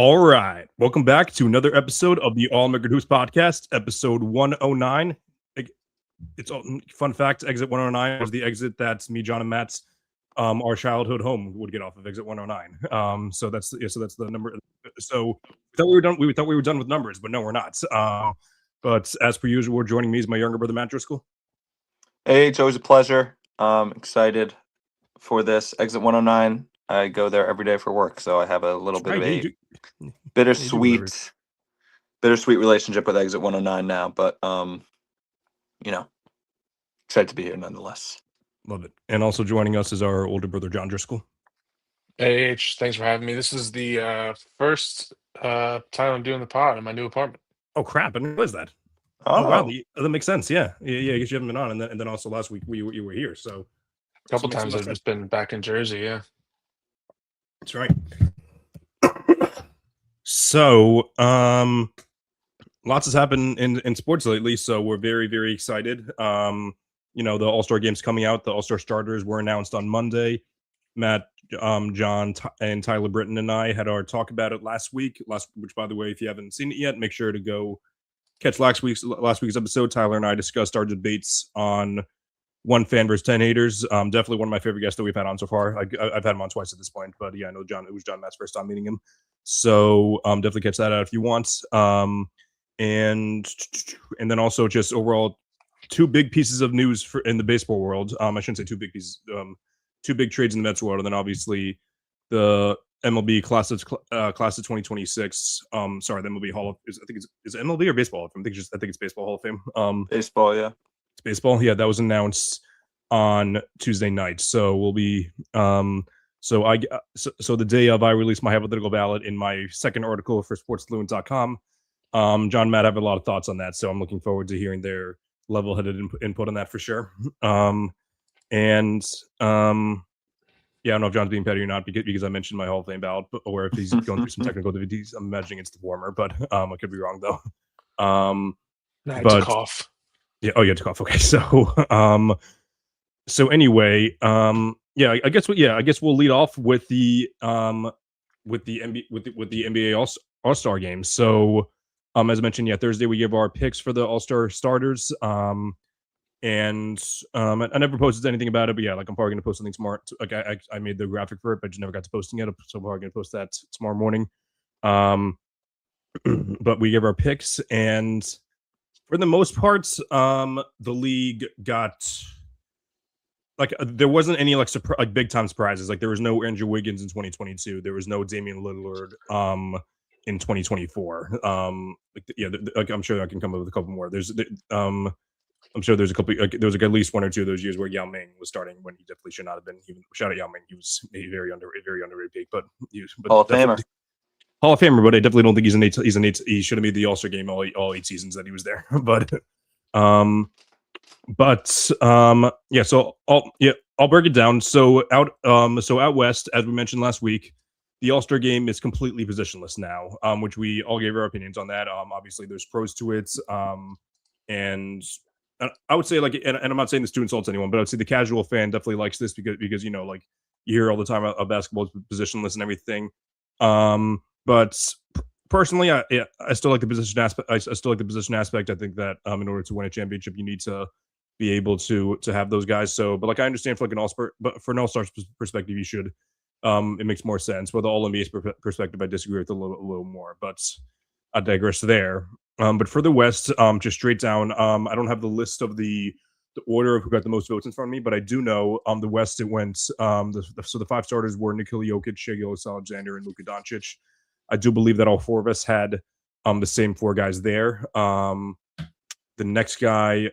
All right. Welcome back to another episode of the All American Hoops Podcast, episode 109. It's all fun fact, exit 109 was the exit that me, John, and Matt's our childhood home would get off of exit 109. So that's the number. So we thought we were done with numbers, but no, we're not. But as per usual, joining me is my younger brother Matt Driscoll. Hey, it's always a pleasure. Excited for this exit 109. I go there every day for work, so I have a little bit of a bittersweet relationship with exit 109 now. But excited to be here nonetheless. Love it. And also joining us is our older brother John Driscoll. Hey H, thanks for having me. This is the first time I'm doing the pod in my new apartment. Oh crap! And what is that? Oh wow, that makes sense. Yeah. I guess you haven't been on, and then also last week you were here. So a couple times I've just been back in Jersey. Yeah, that's right. So lots has happened in sports lately. So we're very, very excited. The All-Star game's coming out. The All-Star starters were announced on Monday. Matt, John, and Tyler Britton and I had our talk about it last week. Which, by the way, if you haven't seen it yet, make sure to go catch last week's episode. Tyler and I discussed our debates on 1 fan versus 10 haters. Definitely one of my favorite guests that we've had on so far. I've had him on twice at this point, but yeah, I know John. It was John Matt's first time meeting him, so definitely catch that out if you want. And then also just overall 2 big pieces of news in the baseball world. I shouldn't say 2 big pieces. 2 big trades in the Mets world, and then obviously the MLB class of 2026. Sorry, the MLB Hall of is it MLB or baseball? I think it's baseball Hall of Fame. Baseball, yeah. It's baseball. Yeah, that was announced on Tuesday night. So we'll be so the day of, I released my hypothetical ballot in my second article for sportsfluent.com. John, Matt, I have a lot of thoughts on that, so I'm looking forward to hearing their level-headed input on that for sure. Yeah, I don't know if John's being petty or not because I mentioned my Hall of Fame ballot, or if he's going through some technical difficulties. I'm imagining it's the former, but I could be wrong though. It's a cough. Yeah. Oh, yeah, it's a cough. Okay. So anyway, yeah, I guess we'll lead off with the NBA All-Star game. So, as I mentioned, yeah, Thursday we gave our picks for the All-Star starters. And I never posted anything about it, but yeah, like I'm probably gonna post something tomorrow. Like I made the graphic for it, but I just never got to posting it, so I'm probably gonna post that tomorrow morning. But we gave our picks, and for the most part, the league got there wasn't any big time surprises. Like there was no Andrew Wiggins in 2022. There was no Damian Lillard in 2024. I'm sure I can come up with a couple more. I'm sure there's a couple. There was at least 1 or 2 of those years where Yao Ming was starting when he definitely should not have been. Even shout out Yao Ming, he was a very underrated pick, but Hall of Famer. Hall of Famer, but I definitely don't think he's an eight. He should have made the All-Star game all 8 seasons that he was there. Yeah. So I'll break it down. So out west, as we mentioned last week, the All-Star game is completely positionless now, which we all gave our opinions on that. Obviously, there's pros to it, and I would say and I'm not saying this to insult anyone, but I would say the casual fan definitely likes this because you hear all the time about basketball is positionless and everything. But personally, I still like the position aspect. I still like the position aspect. I think that in order to win a championship, you need to be able to have those guys. So, but I understand for an all-star, but for an all-star perspective, you should. It makes more sense. For the All-NBA perspective, I disagree with a little more, but I digress there. But for the West, just straight down, I don't have the list of the order of who got the most votes in front of me, but I do know the West, it went so the 5 starters were Nikola Jokic, Shai Gilgeous-Alexander, and Luka Doncic. I do believe that all 4 of us had the same 4 guys there. The next guy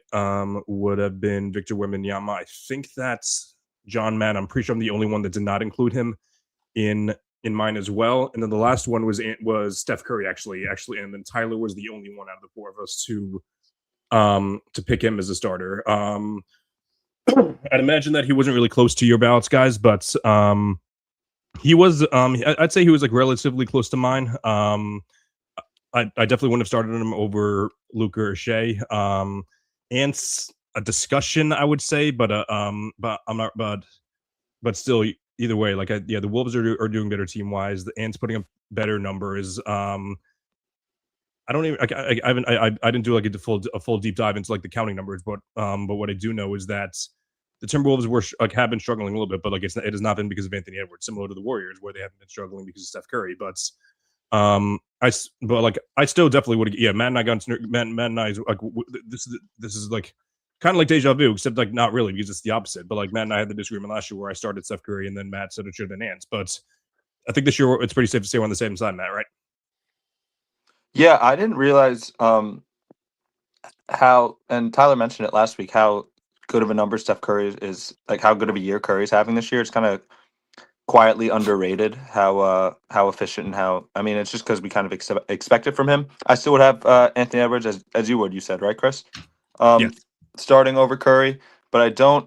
would have been Victor Wembanyama. I think that's John Mann. I'm pretty sure I'm the only one that did not include him in mine as well. And then the last one was Steph Curry, actually, and then Tyler was the only one out of the 4 of us to pick him as a starter. I'd imagine that he wasn't really close to your ballots, guys, but he was. I'd say he was relatively close to mine. I definitely wouldn't have started him over Luka or Shai. And a discussion, I would say, but I'm not. But still, either way, like the Wolves are doing better team wise. The Ants putting up better numbers. I don't even. I didn't do like a full deep dive into like the counting numbers, but what I do know is that the Timberwolves have been struggling a little bit, but like it has not been because of Anthony Edwards, similar to the Warriors where they haven't been struggling because of Steph Curry. But I still definitely would. Yeah, Matt and I got Matt and I like this is like kind of like deja vu, except like not really because it's the opposite. But like Matt and I had the disagreement last year where I started Steph Curry and then Matt said it should have been Ants. But I think this year it's pretty safe to say we're on the same side, Matt. Right? Yeah, I didn't realize how, and Tyler mentioned it last week, how good of a number Steph Curry is, like how good of a year Curry's having this year. It's kind of quietly underrated how efficient and how, I mean, it's just because we kind of expect it from him. I still would have Anthony Edwards as you would, you said, right, Chris? Yes. Starting over Curry, but I don't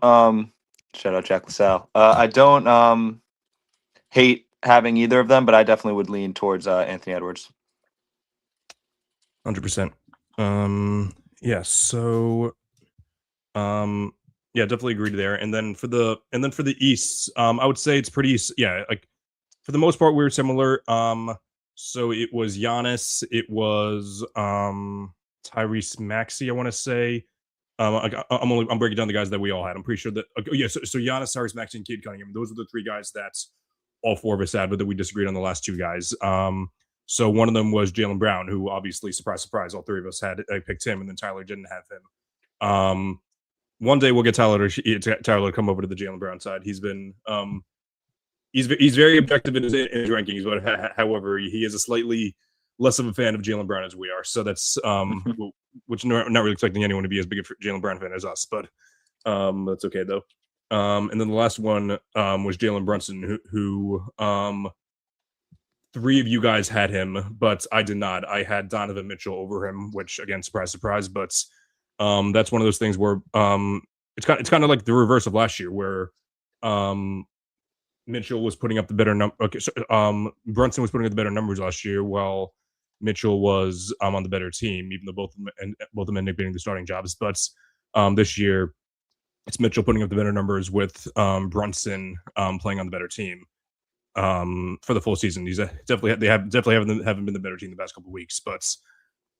shout out Jack LaSalle. I don't hate having either of them, but I definitely would lean towards Anthony Edwards. 100%. Yeah, so yeah, definitely agreed there. And then for the East, I would say it's pretty, yeah, like for the most part we were similar. So it was Giannis, it was Tyrese Maxey, I want to say. I'm breaking down the guys that we all had. I'm pretty sure that yeah, so Giannis, Tyrese Maxey, and Cade Cunningham. Those were the three guys that all four of us had, but that we disagreed on the last two guys. So one of them was Jaylen Brown, who obviously, surprise, surprise, all three of us had. I picked him, and then Tyler didn't have him. One day we'll get Tyler to come over to the Jaylen Brown side. He's been he's very objective in his rankings, but however, he is a slightly less of a fan of Jaylen Brown as we are. So that's which not really expecting anyone to be as big a Jaylen Brown fan as us, but that's okay though. And then the last one was Jalen Brunson, who three of you guys had him, but I did not. I had Donovan Mitchell over him, which again, surprise, surprise. But that's one of those things where it's kind of like the reverse of last year, where Mitchell was putting up the better number. Okay, so Brunson was putting up the better numbers last year, while Mitchell was on the better team, even though both of them ended up getting the starting jobs. But this year, it's Mitchell putting up the better numbers with Brunson playing on the better team for the full season. He's definitely haven't been the better team the past couple of weeks. But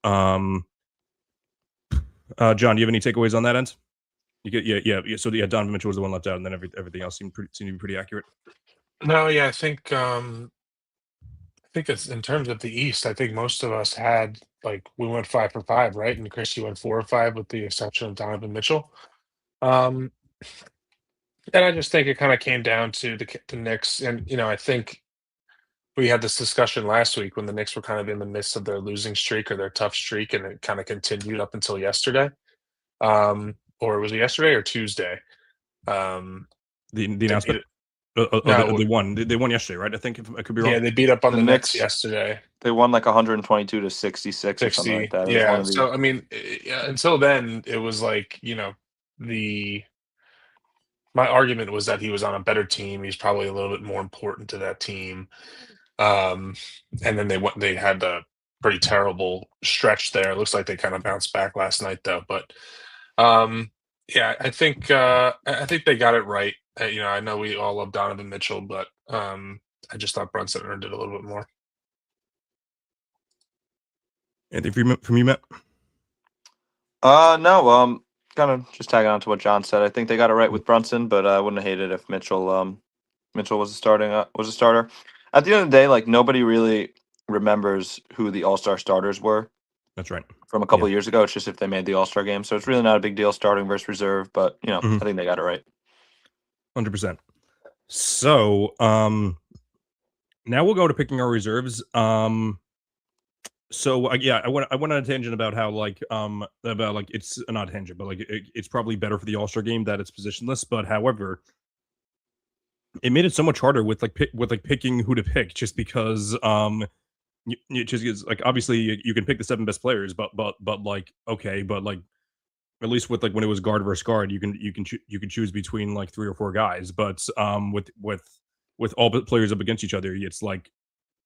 John, do you have any takeaways on that end? You get yeah. So yeah, Donovan Mitchell was the one left out, and then everything else seemed to be pretty accurate. No, yeah, I think it's in terms of the East. I think most of us had like we went 5 for 5, right? And Chris, you went 4 or 5, with the exception of Donovan Mitchell. Um, and I just think it kind of came down to the Knicks, and I think we had this discussion last week when the Knicks were kind of in the midst of their losing streak or their tough streak, and it kind of continued up until yesterday. Or was it yesterday or Tuesday? The announcement. They won. They won yesterday, right? I think I could be wrong. Yeah, they beat up on the Knicks Knicks yesterday. They won like 122 to 66 or something like that. Yeah. So I mean, until then, it was like my argument was that he was on a better team. He's probably a little bit more important to that team. And then they had a pretty terrible stretch there. It looks like they kind of bounced back last night though. But yeah, I think they got it right. I know we all love Donovan Mitchell, but I just thought Brunson earned it a little bit more. Anything from you, Matt? No, kind of just tagging on to what John said. I think they got it right with Brunson, but I wouldn't have hated if Mitchell was a starter. At the end of the day, like nobody really remembers who the All-Star starters were. That's right. From a couple of years ago. It's just if they made the All-Star game. So it's really not a big deal starting versus reserve, but I think they got it right. 100%. So now we'll go to picking our reserves. So yeah, I went on a tangent about how it's not a tangent, but like it's probably better for the All-Star game that it's positionless. But however, it made it so much harder with picking who to pick, just because just is like obviously you can pick the 7 best players, but like okay, but like at least with like when it was guard versus guard, you can choose between like 3 or 4 guys. But with all the players up against each other, it's like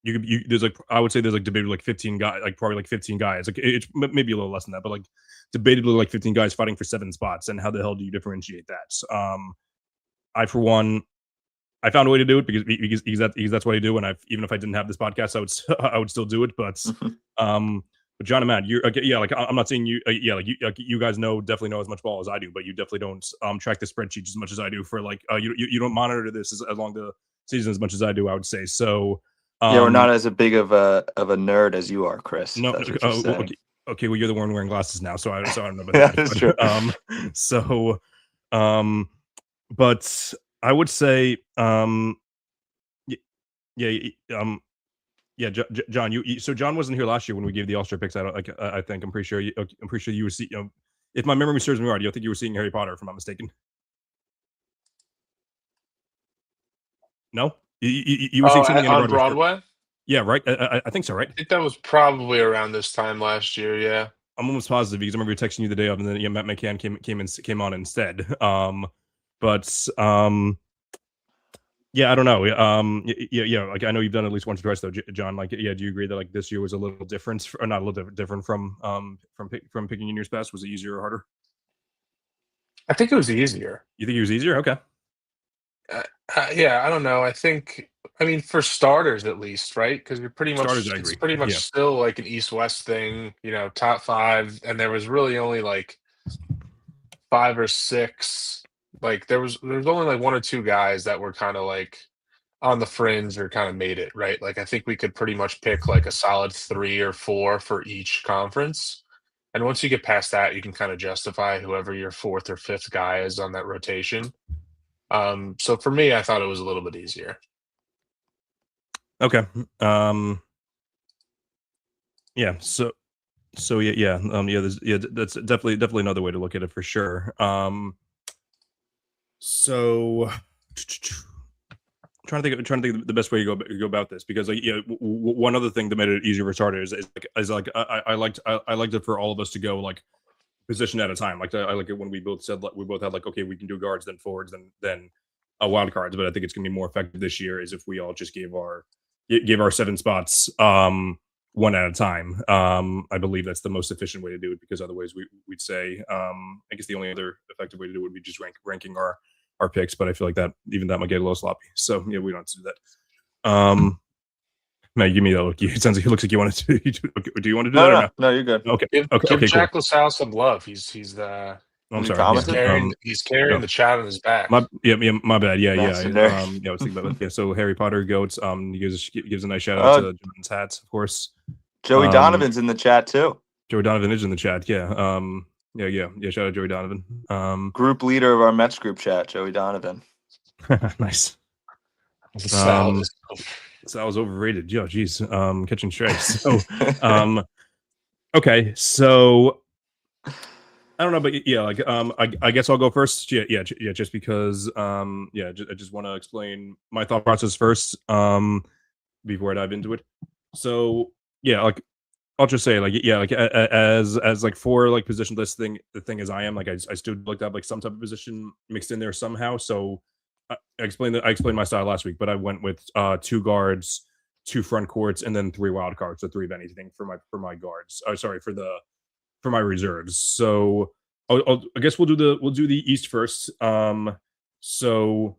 there's like I would say there's like debatably like 15 guys, like probably like 15 guys. Like it's maybe a little less than that, but like debatably like 15 guys fighting for 7 spots. And how the hell do you differentiate that? I for one, I found a way to do it because that's what I do. And even if I didn't have this podcast, I would still do it. But but John and Matt, you're like I'm not saying you you guys definitely know as much ball as I do, but you definitely don't track the spreadsheet as much as I do for like you don't monitor this as along the season as much as I do, I would say. So yeah, we're not as big of a nerd as you are, Chris. No, that's what you're saying. Okay, well, you're the one wearing glasses now, so I don't know about Yeah, that. that's true. But I would say, John, so John wasn't here last year when we gave the All-Star picks. I think I'm pretty sure you were seeing. If my memory serves me right, I think you were seeing Harry Potter, if I'm not mistaken. No, you were seeing something on Broadway. Yeah, right. I think so, right? I think that was probably around this time last year. Yeah, I'm almost positive because I remember texting you the day of, and then Matt McCann came on instead. Yeah, I don't know. Like I know you've done it at least once or twice though, John. Like, yeah, do you agree that like this year was a little different, or not a little different from picking in years past? Was it easier or harder? I think it was easier. You think it was easier? Okay. Yeah, I don't know. I mean, for starters, at least, right? Because you're pretty much it's pretty much still like an East-West thing, top 5, and there was really only like 5 or 6. Like there's only like 1 or 2 guys that were kind of like on the fringe or kind of made it, right? Like I think we could pretty much pick like a solid 3 or 4 for each conference. And once you get past that, you can kind of justify whoever your 4th or 5th guy is on that rotation. So for me, I thought it was a little bit easier. Okay. Yeah. So that's definitely another way to look at it for sure. So trying to think of the best way to go about this, because like one other thing that made it easier for starters is I liked it for all of us to go like position at a time. Like I like it when we both said we both had like, okay, we can do guards, then forwards, then wild cards. But I think it's gonna be more effective this year is if we all just gave our 7 spots one at a time. I believe that's the most efficient way to do it, because otherwise we'd say I guess the only other effective way to do it would be just ranking our picks, but I feel like that might get a little sloppy. So yeah, we don't have to do that. Matt, give me that look. It sounds like it looks like you want to do. Do you want to do that or not? No, you're good. Okay. Give Jack cool. LaSalle some love. He's I'm sorry. He's carrying the chat on his back. My bad. Yeah. I was thinking about that. Yeah. So Harry Potter goats. He gives a nice shout out to Jordan's hats, of course. Joey Donovan's in the chat too. Joey Donovan is in the chat. Yeah. Yeah. Shout out Joey Donovan. Group leader of our Mets group chat, Joey Donovan. Nice. So I was overrated. Yo, geez. Catching strikes. So, okay. So I don't know, but yeah, like I guess I'll go first. Yeah. Just because I just want to explain my thought process first before I dive into it. So yeah, like I'll just say, like, yeah, like as like for like position list thing, the thing is I am like I still looked up like some type of position mixed in there somehow. So I explained my style last week, but I went with 2 guards, 2 front courts, and then 3 wild cards, so 3 of anything for my guards. Sorry, for my reserves. So I guess we'll do the East first. So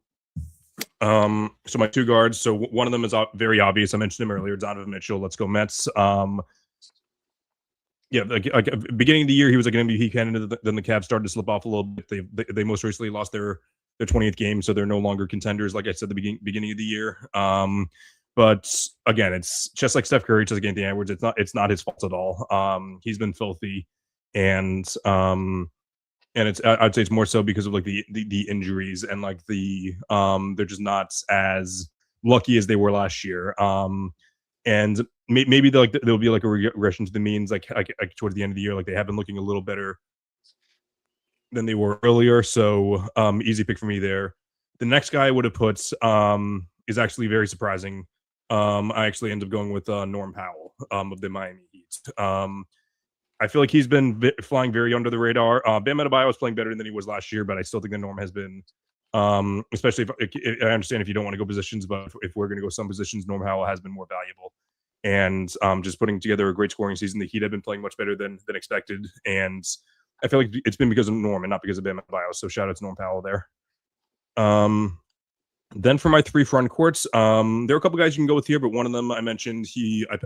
my 2 guards. So one of them is very obvious. I mentioned him earlier, Donovan Mitchell. Let's go Mets. Yeah, like beginning of the year, he was like an MVP candidate. Then the Cavs started to slip off a little bit. They most recently lost their 20th game, so they're no longer contenders. Like I said, the beginning of the year. But again, it's just like Steph Curry, just like Anthony Edwards. It's not his fault at all. He's been filthy, and it's I'd say it's more so because of like the injuries and like they're just not as lucky as they were last year. And maybe there'll be like a regression to the means like towards the end of the year. Like they have been looking a little better than they were earlier. So easy pick for me there. The next guy I would have put is actually very surprising. I actually ended up going with Norm Powell of the Miami Heat. I feel like he's been flying very under the radar. Bam Adebayo was playing better than he was last year, but I still think that Norm has been, especially if I understand if you don't want to go positions, but if we're going to go some positions, Norm Powell has been more valuable. And just putting together a great scoring season. The Heat have been playing much better than expected, and I feel like it's been because of Norm and not because of Bam Adebayo. So shout out to Norm Powell there. Then for my 3 front courts, there are a couple guys you can go with here, but one of them I mentioned,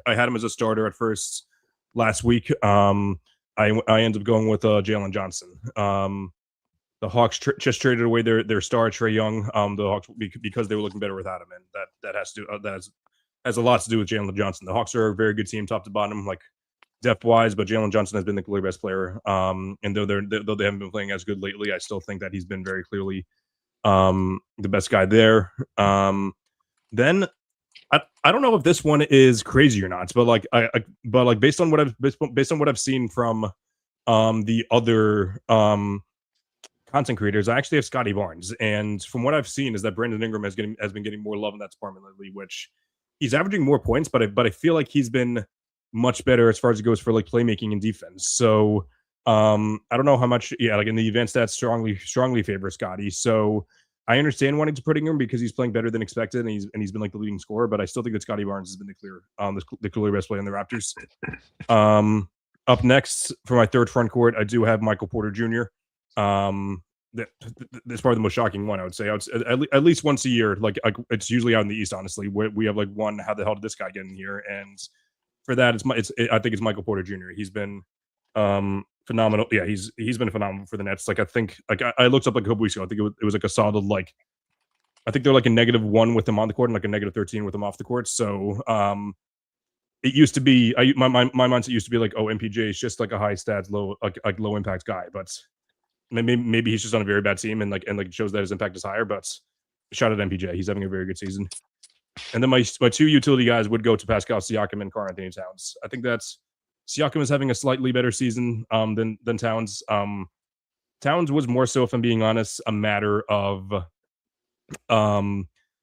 I had him as a starter at first last week. I ended up going with Jalen Johnson. The Hawks just traded away their star Trae Young. The Hawks because they were looking better without him, and that has to has a lot to do with Jalen Johnson. The Hawks are a very good team, top to bottom, like depth wise, but Jalen Johnson has been the clear best player. And though they haven't been playing as good lately, I still think that he's been very clearly the best guy there. Then I don't know if this one is crazy or not, but like based on what I've seen from the other content creators, I actually have Scotty Barnes, and from what I've seen is that Brandon Ingram has been getting more love in that department lately, which he's averaging more points, but I feel like he's been much better as far as it goes for like playmaking and defense. So I don't know how much, like in the advanced stats strongly favor Scotty. So I understand wanting to put Ingram because he's playing better than expected, and he's been like the leading scorer, but I still think that Scotty Barnes has been the clear best player in the Raptors. Up next for my third front court, I do have Michael Porter Jr. That's probably the most shocking one, I would say. At least once a year, like it's usually out in the East, honestly. We have like one, how the hell did this guy get in here? And for that, I think it's Michael Porter Jr. He's been phenomenal. Yeah, he's been phenomenal for the Nets. Like I think, like I looked up like a couple weeks ago. I think it was like a solid, like I think they're like a -1 with him on the court and like a -13 with him off the court. So it used to be my mindset used to be like, oh, MPJ is just like a high stats, like low impact guy, but maybe he's just on a very bad team and it shows that his impact is higher. But shout out to MPJ, he's having a very good season. And then my 2 utility guys would go to Pascal Siakam and Karl-Anthony Towns. I think that's Siakam is having a slightly better season than Towns. Towns was more so, if I'm being honest, a matter of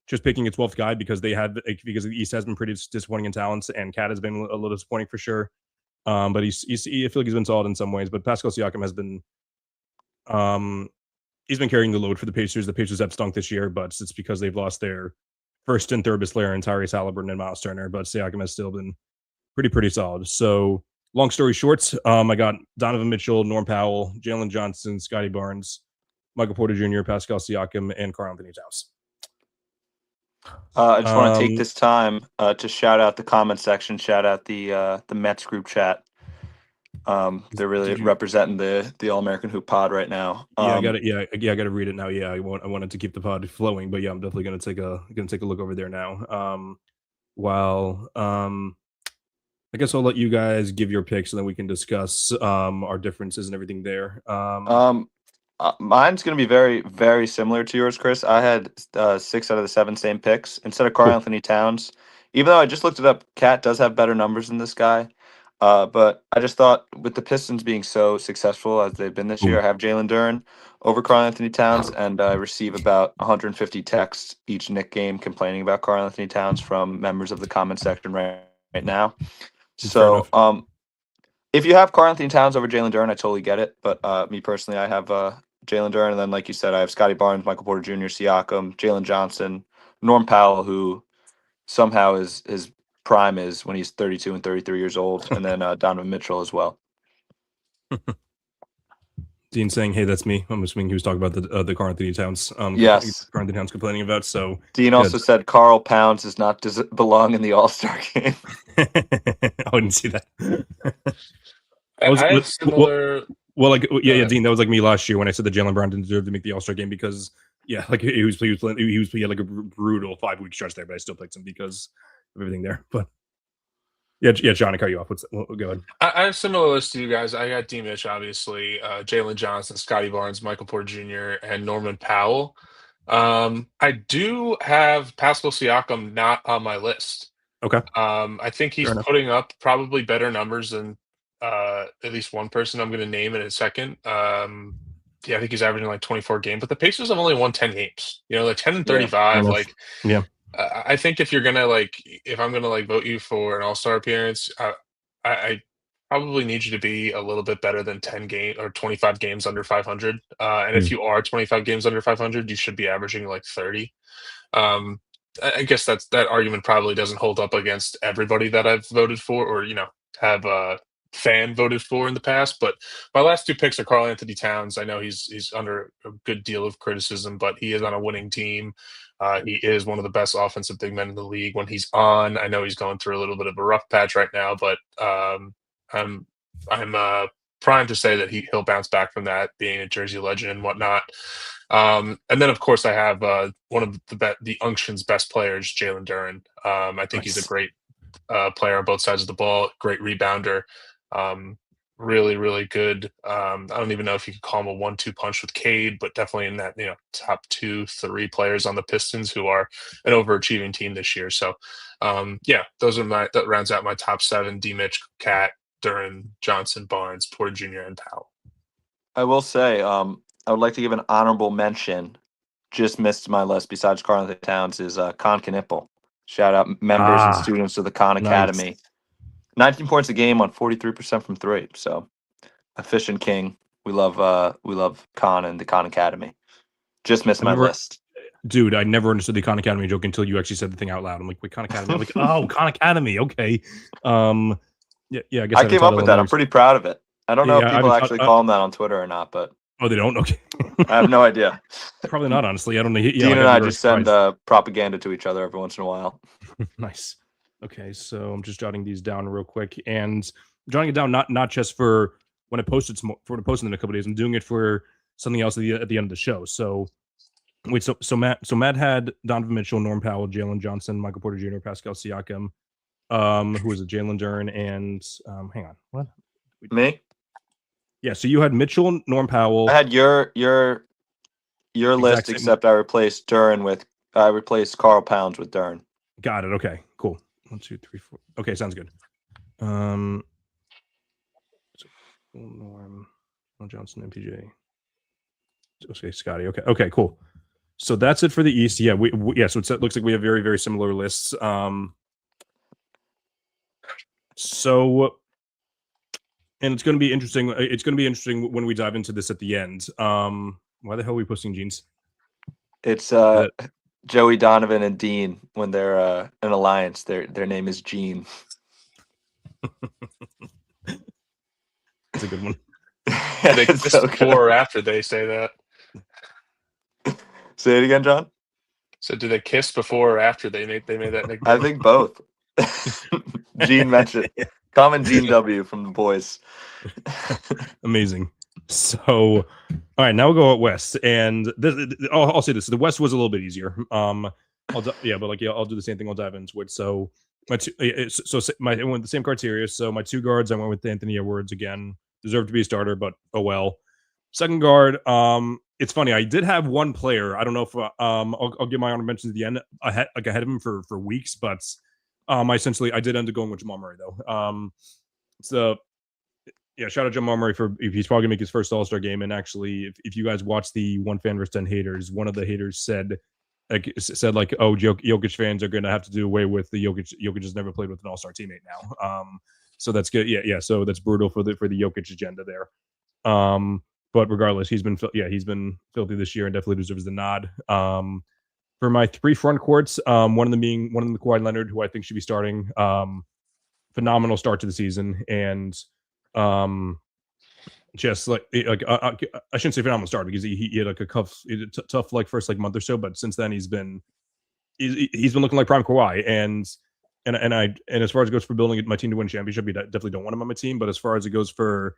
just picking a 12th guy because because the East has been pretty disappointing in talents, and Cat has been a little disappointing for sure. But I feel like he's been solid in some ways. But Pascal Siakam has been he's been carrying the load for the Pacers. The Pacers have stunk this year, but it's because they've lost their first and third best player in Tyrese Halliburton and Miles Turner. But Siakam has still been pretty solid. So long story short, I got Donovan Mitchell, Norm Powell, Jalen Johnson, Scotty Barnes, Michael Porter Jr., Pascal Siakam, and Karl-Anthony Towns. I just want to take this time to shout out the comment section, shout out the Mets group chat. They're really representing the All American Hoop Pod right now. I got it. Yeah, I got to read it now. Yeah, I wanted to keep the pod flowing, but yeah, I'm definitely gonna take a look over there now. While I guess I'll let you guys give your picks, and then we can discuss our differences and everything there. Mine's going to be very, very similar to yours, Chris. I had 6 out of the 7 same picks. Instead of Karl-Anthony Towns, even though I just looked it up, Cat does have better numbers than this guy. But I just thought with the Pistons being so successful as they've been this year, I have Jalen Duren over Karl-Anthony Towns, and I receive about 150 texts each Knick game complaining about Karl-Anthony Towns from members of the comment section right now. So, if you have Karl-Anthony Towns over Jalen Duren, I totally get it. But me personally, I have Jalen Duren, and then like you said, I have Scotty Barnes, Michael Porter Jr., Siakam, Jalen Johnson, Norm Powell, who somehow his prime is when he's 32 and 33 years old, and then Donovan Mitchell as well. Dean saying, "Hey, that's me." I'm assuming he was talking about the Karl-Anthony Towns. Yes, Karl-Anthony Towns complaining about. So Dean also said Carl Pounds does not belong in the All-Star game. I didn't see that. I have similar. Well, Dean, that was like me last year when I said that Jaylen Brown didn't deserve to make the All-Star game because, like he had like a brutal 5-week stretch there, but I still picked him because of everything there. But yeah, John, I cut you off. Go ahead. I have similar list to you guys. I got D. Mitch, obviously, Jalen Johnson, Scotty Barnes, Michael Porter Jr., and Norman Powell. I do have Pascal Siakam not on my list. Okay. I think he's putting up probably better numbers than at least one person I'm going to name in a second. I think he's averaging like 24 games, but the Pacers have only won 10 games. Like 10 and 35. I think if you're gonna if I'm gonna vote you for an All-Star appearance, I probably need you to be a little bit better than 10 games or 25 games under 500. And if you are 25 games under 500, you should be averaging like 30. I guess that argument probably doesn't hold up against everybody that I've voted for, or have fan voted for in the past. But my last 2 picks are Karl-Anthony Towns. I know he's under a good deal of criticism, but he is on a winning team. He is one of the best offensive big men in the league when he's on. I know he's going through a little bit of a rough patch right now, but I'm primed to say that he'll bounce back from that, being a Jersey legend and whatnot. And then, of course, I have one of the Unction's best players, Jalen Duren. I think he's a great player on both sides of the ball, great rebounder, really, really good. I don't even know if you could call him a 1-2 punch with Cade, but definitely in that top 2-3 players on the Pistons, who are an overachieving team this year. So, that rounds out my top 7: D. Mitch, Cat, Duren, Johnson, Barnes, Porter Jr., and Powell. I will say, I would like to give an honorable mention. Just missed my list besides Karl-Anthony Towns is Con Knipple. Shout out members and students of the Con Academy. 19 points a game on 43% from 3. So efficient king. We love Con and the Con Academy. Just missed my list. Dude, I never understood the Khan Academy joke until you actually said the thing out loud. I'm like, wait, Khan Academy? I'm like, oh, Khan Academy. Okay. Yeah, I guess I came up with that. I'm pretty proud of it. I don't know if people actually call him that on Twitter or not, but oh, they don't? Okay. I have no idea. Probably not, honestly. I don't know. Yeah, Dean and I just send propaganda to each other every once in a while. Nice. Okay, so I'm just jotting these down real quick, and I'm jotting it down not just for when I post it, for posting in a couple of days. I'm doing it for something else at the end of the show. So wait, so Matt had Donovan Mitchell, Norm Powell, Jalen Johnson, Michael Porter Jr., Pascal Siakam, who was a Jalen Duren, and hang on, what? Me? Yeah, so you had Mitchell, Norm Powell. I had your list, except I replaced Carl Pounds with Duren. Got it. Okay, cool. 1, 2, 3, 4. Okay, sounds good. So Norm, Johnson, MPJ. Okay, Scotty. Okay, cool. So that's it for the East. Yeah, so it looks like we have very, very similar lists. So, and it's going to be interesting. It's going to be interesting when we dive into this at the end. Why the hell are we posting jeans? It's Joey, Donovan, and Dean when they're an alliance. Their name is Gene. That's a good one. They kiss before or after they say that? Say it again, John. So, do they kiss before or after they made that nickname? I think both. Gene mentioned common Gene W from the boys. Amazing. So, all right, now we'll go out west, and I'll say this: the West was a little bit easier. I'll do the same thing. I'll dive into it. So I went with the same criteria. So my 2 guards, I went with Anthony Edwards again. Deserved to be a starter, but oh well. Second guard, it's funny. I did have one player. I don't know if I'll give my honor mentions at the end ahead of him for weeks, but I did end up going with Jamal Murray though. Shout out Jamal Murray he's probably gonna make his first All-Star game. And actually, if you guys watch the 1 fan versus 10 haters, one of the haters said oh, Jokic fans are gonna have to do away with the Jokic. Jokic has never played with an All-Star teammate now. So that's good. Yeah. So that's brutal for the Jokic agenda there. But regardless, he's been filthy this year and definitely deserves the nod. For my 3 front courts, one of them Kawhi Leonard, who I think should be starting. Phenomenal start to the season, and just I shouldn't say phenomenal start because he had like a tough first month or so, but since then he's been looking like prime Kawhi, and as far as it goes for building my team to win championship, you definitely don't want him on my team, but as far as it goes for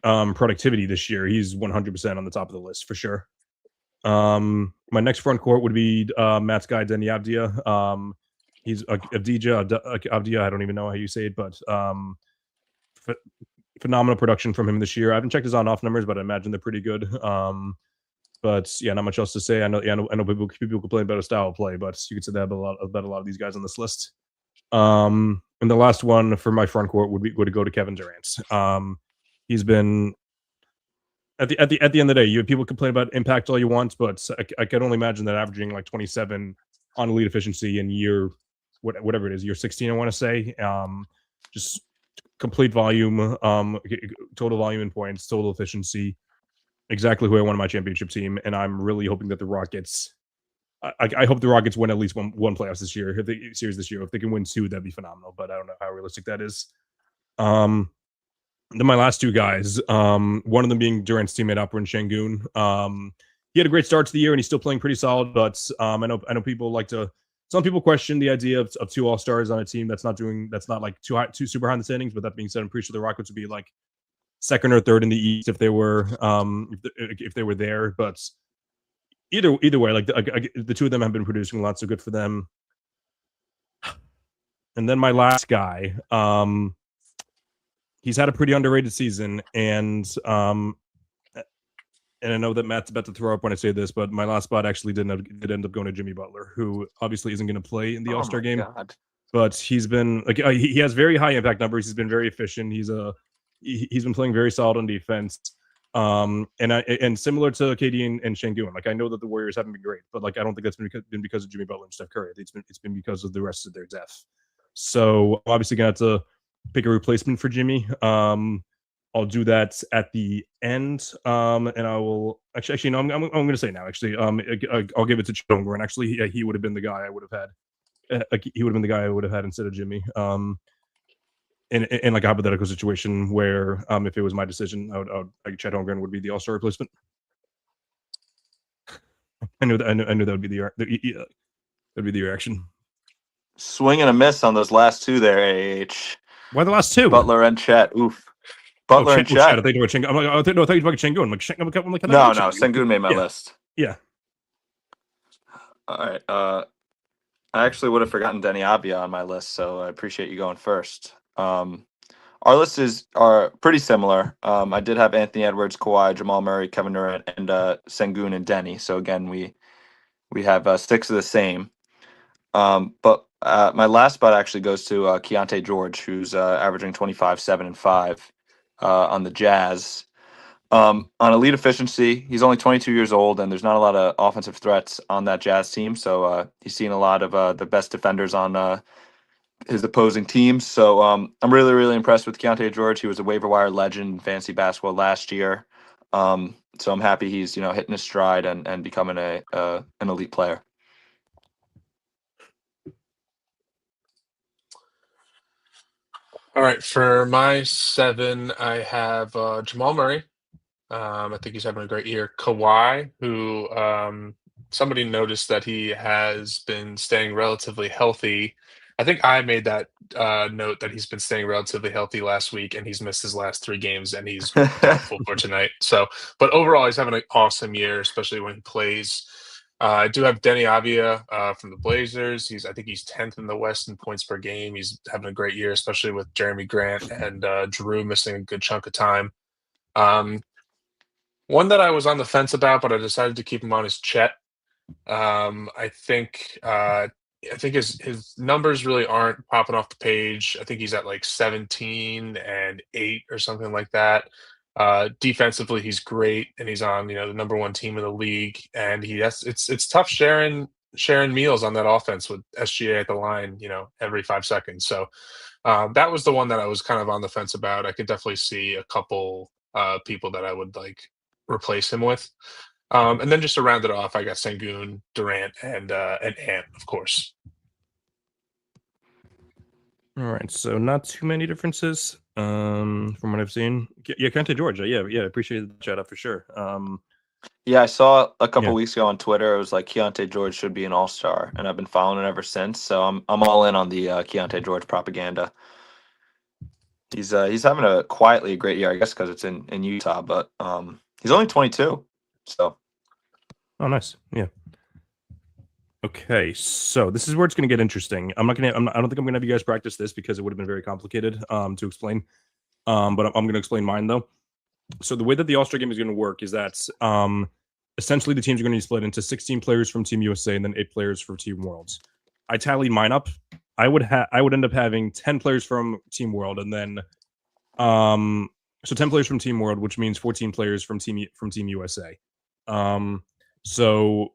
productivity this year, he's 100% on the top of the list for sure. My next front court would be Matt's guy Denny Avdia. He's Avdia. I don't even know how you say it, but phenomenal production from him this year. I haven't checked his on-off numbers, but I imagine they're pretty good. But yeah, not much else to say. I know people complain about a style of play, but you could say that about a lot of these guys on this list. And the last one for my front court would go to Kevin Durant. He's been at the end of the day. People complain about impact all you want, but I can only imagine that averaging 27 on elite efficiency in year whatever it is, year 16, I want to say, just complete volume, total volume in points, total efficiency, exactly who I want on my championship team. And I'm really hoping that the Rockets. I hope the Rockets win at least one playoffs this year. Series this year, if they can win 2, that'd be phenomenal. But I don't know how realistic that is. Then my last 2 guys, one of them being Durant's teammate Alperen Şengün. he had a great start to the year, and he's still playing pretty solid. But I know people like to. Some people question the idea of 2 All-Stars on a team that's not like too super high in the standings. But that being said, I'm pretty sure the Rockets would be like second or third in the East if they were there. But either way, like the two of them have been producing lots, so good for them. And then my last guy, he's had a pretty underrated season, and I know that Matt's about to throw up when I say this, but my last spot actually did end up going to Jimmy Butler, who obviously isn't going to play in the All-Star game. God. But he's been like he has very high impact numbers. He's been very efficient. He's been playing very solid on defense. And similar to KD and Şengün, like I know that the Warriors haven't been great, but like I don't think that's been because of Jimmy Butler and Steph Curry. It's been because of the rest of their depth. So I'm obviously gonna have to pick a replacement for Jimmy. I'll do that at the end, and I will actually no. I'm going to say now. Actually, I'll give it to Chet Holmgren. Actually, he would have been the guy I would have had. He would have been the guy I would have had instead of Jimmy. In like a hypothetical situation where, if it was my decision, Chet Holmgren would be the All-Star replacement. I knew that would be the reaction. Swing and a miss on those last two there, AH. Why the last two? Butler and Chet. Oof. Butler and Chet. I think you were Şengün. I thought you were talking Şengün. No, Şengün made my list. Yeah. All right. I actually would have forgotten Deni Avdija on my list, so I appreciate you going first. Our lists are pretty similar. I did have Anthony Edwards, Kawhi, Jamal Murray, Kevin Durant, and Şengün and Deni. So again, we have 6 of the same. But my last spot actually goes to Keontae George, who's averaging 25, 7, and 5 on the Jazz. On elite efficiency, he's only 22 years old, and there's not a lot of offensive threats on that Jazz team. So he's seen a lot of the best defenders on his opposing teams. So I'm really, really impressed with Keontae George. He was a waiver wire legend in fantasy basketball last year. So I'm happy he's hitting his stride and becoming an elite player. All right, for my 7, I have Jamal Murray. I think he's having a great year. Kawhi, who somebody noticed that he has been staying relatively healthy. I think I made that note that he's been staying relatively healthy last week, and he's missed his last 3 games, and he's doubtful for tonight. So, but overall, he's having an awesome year, especially when he plays. I do have Deni Avdija from the Blazers. I think he's 10th in the West in points per game. He's having a great year, especially with Jeremy Grant and Drew missing a good chunk of time. One that I was on the fence about, but I decided to keep him on is Chet. I think his numbers really aren't popping off the page. I think he's at like 17 and 8 or something like that. Defensively, he's great, and he's on the number 1 team in the league. And it's tough sharing meals on that offense with SGA at the line, every 5 seconds. So that was the one that I was kind of on the fence about. I could definitely see a couple people that I would like replace him with. And then just to round it off, I got Şengün, Durant, and Ant, of course. All right, so not too many differences from what I've seen. Yeah, Keontae George. Yeah, appreciate the shout out for sure. Yeah, I saw a couple weeks ago on Twitter. It was like Keontae George should be an All-Star, and I've been following it ever since. So I'm all in on the Keontae George propaganda. He's having a quietly great year, I guess, because it's in Utah. But he's only 22. So. Oh, nice. Yeah. Okay, so this is where it's going to get interesting. I don't think I'm going to have you guys practice this because it would have been very complicated to explain. But I'm going to explain mine though. So the way that the All-Star game is going to work is that essentially the teams are going to be split into 16 players from Team USA and then 8 players for Team Worlds. I tallied mine up. I would end up having 10 players from Team World, and then so 10 players from Team World, which means 14 players from Team USA. So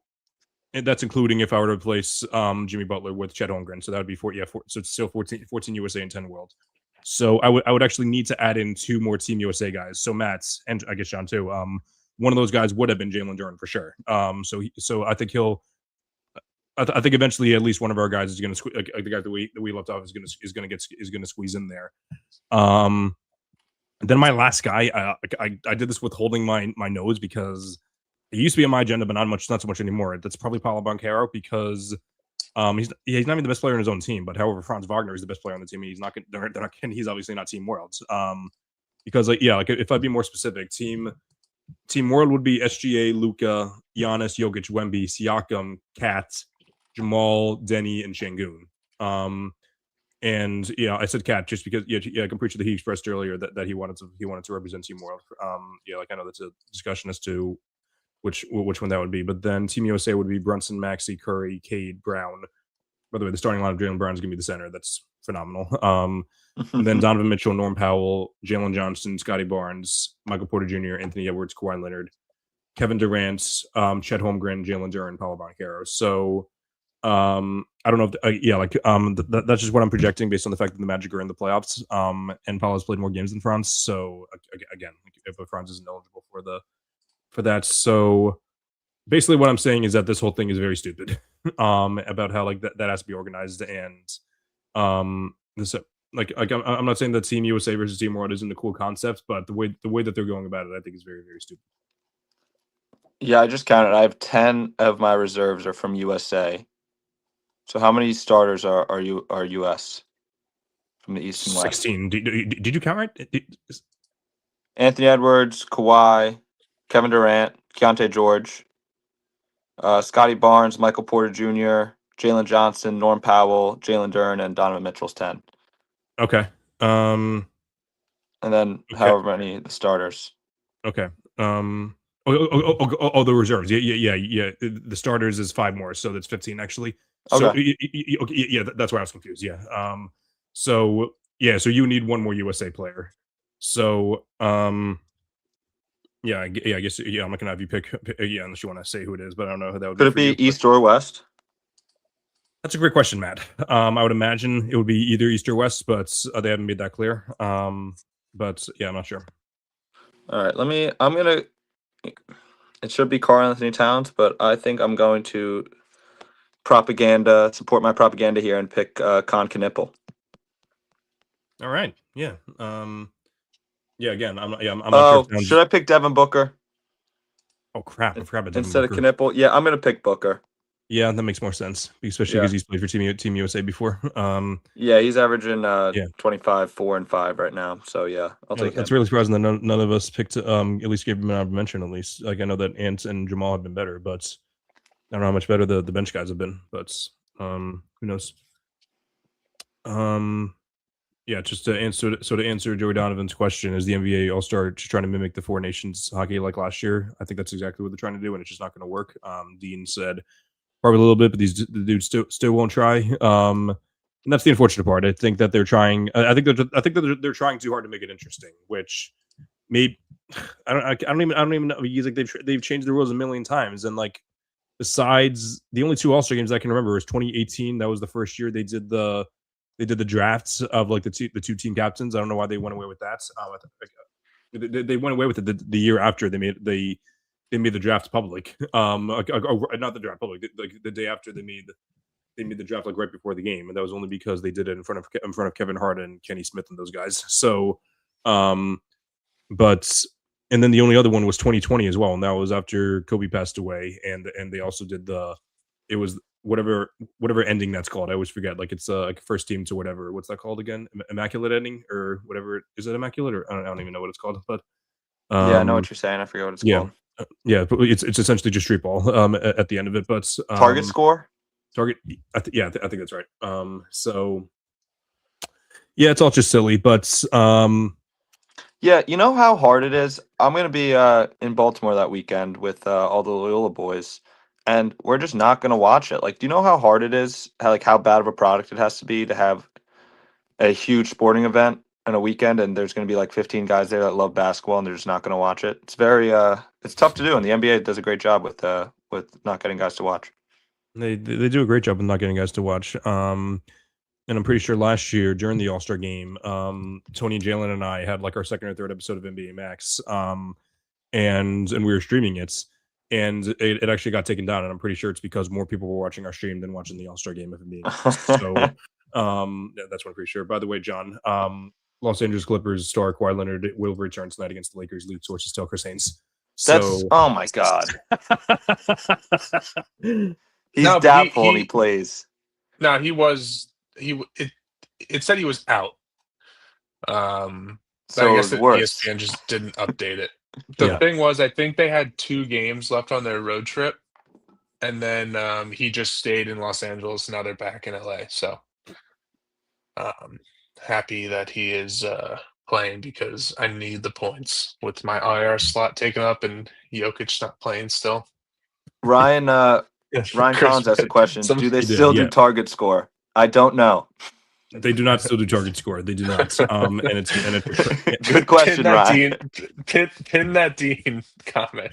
that's including if I were to replace Jimmy Butler with Chet Holmgren. So that would be so it's still 14 USA and 10 World. So I would actually need to add in 2 more Team USA guys. So Matt's, and I guess John too. One of those guys would have been Jalen Duren for sure. So I think I think eventually at least one of our guys is going to the guy that we left off is going to squeeze in there. Then my last guy, I did this with holding my nose because it used to be on my agenda, but not so much anymore. That's probably Paulo Banchero because he's not even the best player on his own team, but however, Franz Wagner is the best player on the team. And he's not going. He's obviously not Team World. Because if I'd be more specific, Team World would be SGA, Luka, Giannis, Jokic, Wemby, Siakam, Kat, Jamal, Denny, and Şengün. And I said Kat just because I'm pretty sure that he expressed earlier that he wanted to represent Team World. I know that's a discussion as to which one that would be. But then Team USA would be Brunson, Maxey, Curry, Cade, Brown. By the way, the starting line of Jaylen Brown is going to be the center. That's phenomenal. And then Donovan Mitchell, Norm Powell, Jalen Johnson, Scotty Barnes, Michael Porter Jr., Anthony Edwards, Kawhi Leonard, Kevin Durant, Chet Holmgren, Jalen Duren, Paulo Banchero. So I don't know if that's just what I'm projecting based on the fact that the Magic are in the playoffs. And Paulo's played more games than Franz. So again, if Franz isn't eligible for that, so basically what I'm saying is that this whole thing is very stupid. About how that has to be organized, and this I'm not saying that Team USA versus Team World isn't a cool concept, but the way that they're going about it, I think is very, very stupid. Yeah, I just counted. I have 10 of my reserves are from USA. So how many starters are US from the East and West? 16. Did you count right? Anthony Edwards, Kawhi, Kevin Durant, Keontae George, Scotty Barnes, Michael Porter Jr., Jalen Johnson, Norm Powell, Jalen Duren, and Donovan Mitchell's 10. Okay. And then however many the starters. Okay. The reserves. Yeah. The starters is 5 more, so that's 15 actually. So Okay. That's why I was confused. Yeah. So you need one more USA player. So I guess I'm not gonna have you pick unless you want to say who it is, but I don't know who that would be. Could it be East or West? That's a great question, Matt. I would imagine it would be either East or West, but they haven't made that clear. But I'm not sure. All right, it should be Karl Anthony Towns, but I think I'm going to support my propaganda here and pick Con Knipple. All right. Yeah. Again, I'm not sure. Should I pick Devin Booker? Oh crap! I forgot about Devin instead Booker. of Knipple. Yeah, I'm gonna pick Booker. Yeah, that makes more sense, especially because he's played for Team USA before. Yeah, he's averaging 25, 4, and 5 right now. So I'll take him. That's really surprising that none of us picked. At least gave him an honorable mention. At least, I know that Ant and Jamal have been better, but I don't know how much better the bench guys have been. But who knows? Just to answer Joey Donovan's question, is the NBA All-Star just trying to mimic the Four Nations hockey like last year? I think that's exactly what they're trying to do, and it's just not going to work. Dean said probably a little bit, but the dudes still won't try. And that's the unfortunate part. I think that they're trying. I think that they're trying too hard to make it interesting, which maybe I don't even know. They've changed the rules a million times, and besides the only 2 All-Star games I can remember is 2018. That was the first year they did the drafts of the 2 team captains. I don't know why they went away with that. They went away with it the year after they made the draft public. Not the draft public. The day after they made the draft right before the game, and that was only because they did it in front of Kevin Hart and Kenny Smith and those guys. So, and then the only other one was 2020 as well, and that was after Kobe passed away, and they also did it was whatever ending that's called. I always forget. It's first team to whatever. What's that called again? Immaculate ending or whatever. Is it immaculate or I don't even know what it's called. But I know what you're saying. I forget what it's called. Yeah, but it's essentially just street ball at the end of it. But target score. I think that's right. It's all just silly. But you know how hard it is. I'm gonna be in Baltimore that weekend with all the Loyola boys. And we're just not going to watch it. Do you know how hard it is? How bad of a product it has to be to have a huge sporting event on a weekend, and there's going to be 15 guys there that love basketball, and they're just not going to watch it. It's very, it's tough to do, and the NBA does a great job with not getting guys to watch. They do a great job with not getting guys to watch. And I'm pretty sure last year during the All-Star game, Tony and Jalen and I had our second or third episode of NBA Max, and we were streaming it. And it actually got taken down, and I'm pretty sure it's because more people were watching our stream than watching the All-Star game, if I'm being honest. So that's what I'm pretty sure. By the way, John, Los Angeles Clippers star Kawhi Leonard will return tonight against the Lakers. Lead sources tell Chris Haynes. That's oh my god. He's doubtful and he plays. No, it said he was out. So I guess that worse. ESPN just didn't update it. The thing was, I think they had 2 games left on their road trip, and then he just stayed in Los Angeles. Now they're back in LA. So happy that he is playing because I need the points with my IR slot taken up and Jokic not playing still. Ryan Collins asked a question. Do they still do target score? I don't know. They do not still do target score. They do not. And it's good question, Ryan. Pin that Dean comment.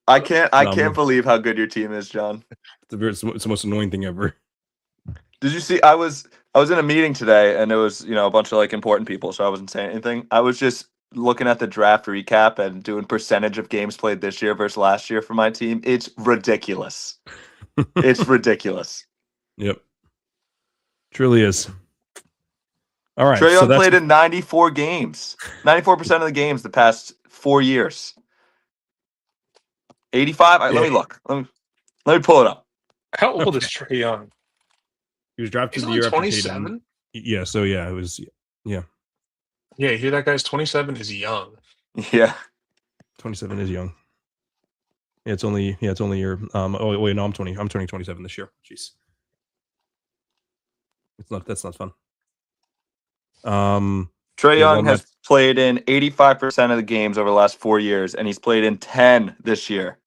I can't believe how good your team is, John. It's the most annoying thing ever. Did you see? I was in a meeting today, and it was a bunch of important people, so I wasn't saying anything. I was just looking at the draft recap and doing percentage of games played this year versus last year for my team. It's ridiculous. It's ridiculous. Yep. Truly is. All right. Trae Young played in 94 games. 94% of the games the past 4 years. 85? Let me look. Let me pull it up. How old is Trae Young? He was drafted the year after 27? Yeah, so yeah, it was yeah. Yeah, you hear that, guys? 27 is young. Yeah. 27 is young. Yeah, it's only your oh wait, no, I'm turning 27 this year. Jeez. That's not fun. Trae Young has played in 85% of the games over the last 4 years, and he's played in 10 this year.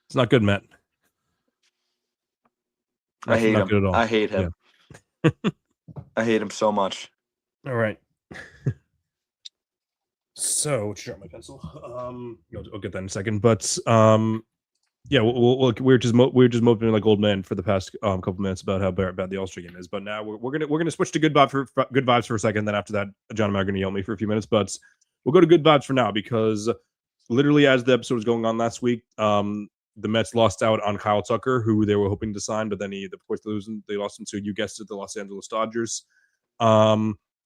It's not good, Matt. I hate him. Good at all. I hate him. Yeah. I hate him so much. All right. So, drop my pencil. I'll get that in a second. But yeah, we're just moping like old men for the past couple minutes about how bad the All-Star game is. But now we're gonna switch to good vibes for a second. Then after that, John and I are gonna yell at me for a few minutes. But we'll go to good vibes for now because literally as the episode was going on last week, the Mets lost out on Kyle Tucker, who they were hoping to sign, but then of course they lost him to, you guessed it, the Los Angeles Dodgers.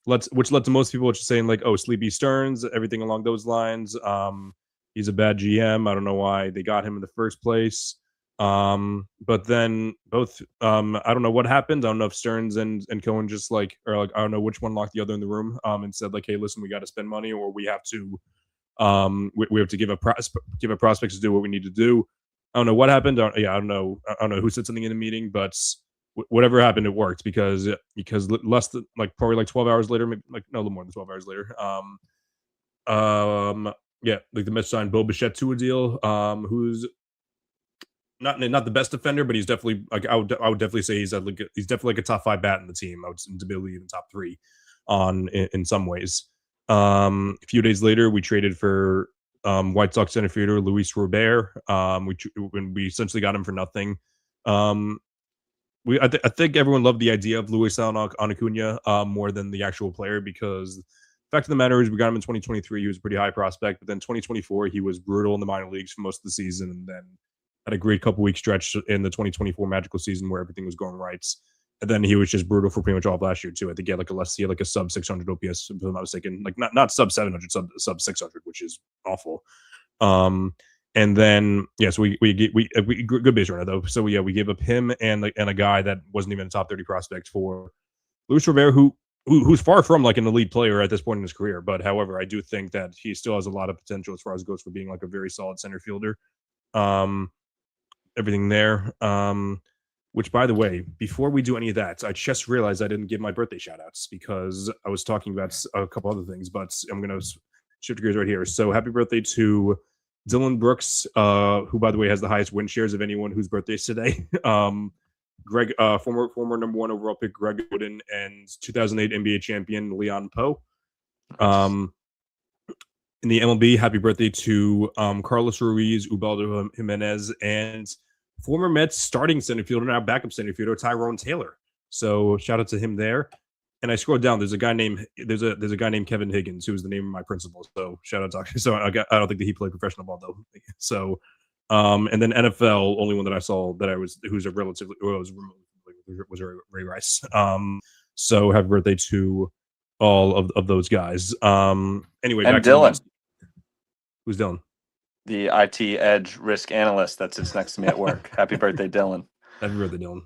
Which led to most people just saying like, oh, Sleepy Stearns, everything along those lines. He's a bad GM. I don't know why they got him in the first place. But then both, I don't know what happened. I don't know if Stearns and Cohen just I don't know which one locked the other in the room and said like, hey, listen, we got to spend money, or we have to, we have to give a prospects to do what we need to do. I don't know what happened. I don't know who said something in the meeting, but whatever happened, it worked because less than probably 12 hours later, maybe a little more than 12 hours later. The Mets signed Bo Bichette to a deal. Who's not the best defender, but he's definitely I would definitely say he's definitely a top 5 bat in the team. I would definitely even top 3 in some ways. A few days later, we traded for White Sox center fielder Luis Robert. We essentially got him for nothing. I think everyone loved the idea of Luis Acuna more than the actual player, because the fact of the matter is we got him in 2023. He was a pretty high prospect, but then 2024 he was brutal in the minor leagues for most of the season, and then had a great couple week stretch in the 2024 magical season where everything was going right. And then he was just brutal for pretty much all of last year too. I think he had a sub 600 OPS, if I'm not mistaken, not sub 700, sub 600, which is awful. And then so we good base runner though. So we gave up him and a guy that wasn't even a top 30 prospect for Luis Robert, who's far from an elite player at this point in his career. But however, I do think that he still has a lot of potential as far as goes for being a very solid center fielder. Everything there. Which, by the way, before we do any of that, I just realized I didn't give my birthday shout outs because I was talking about a couple other things, but I'm going to shift gears right here. So happy birthday to Dylan Brooks, who, by the way, has the highest win shares of anyone whose birthday is today. Greg, former number 1 overall pick Greg Oden, and 2008 NBA champion Leon Poe. In the MLB, happy birthday to Carlos Ruiz, Ubaldo Jimenez, and former Mets starting center fielder, now backup center fielder Tyrone Taylor. So shout out to him there. And I scrolled down. There's a guy named Kevin Higgins, who was the name of my principal. So shout out to. So I don't think that he played professional ball though. So and then NFL, only one that I saw that who's a relatively was Ray Rice. So happy birthday to all of those guys. Anyway, and back to the Dylan, Mets. Who's Dylan? the IT Edge risk analyst that sits next to me at work. Happy birthday, Dylan. Happy birthday, Dylan.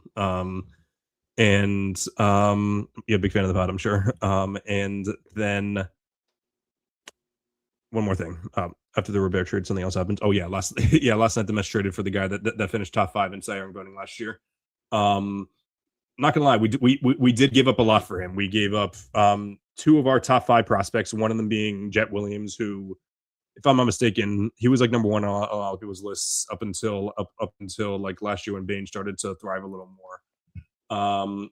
Yeah, big fan of the pod, I'm sure. And then one more thing. After the Robert trade, something else happened. Oh yeah, last night the Mets traded for the guy that finished top 5 in Cy Young voting last year. Not gonna lie, we did give up a lot for him. We gave up 2 of our top 5 prospects. One of them being Jet Williams, who, if I'm not mistaken, he was like number 1 on a lot of people's lists up until like last year when Bain started to thrive a little more.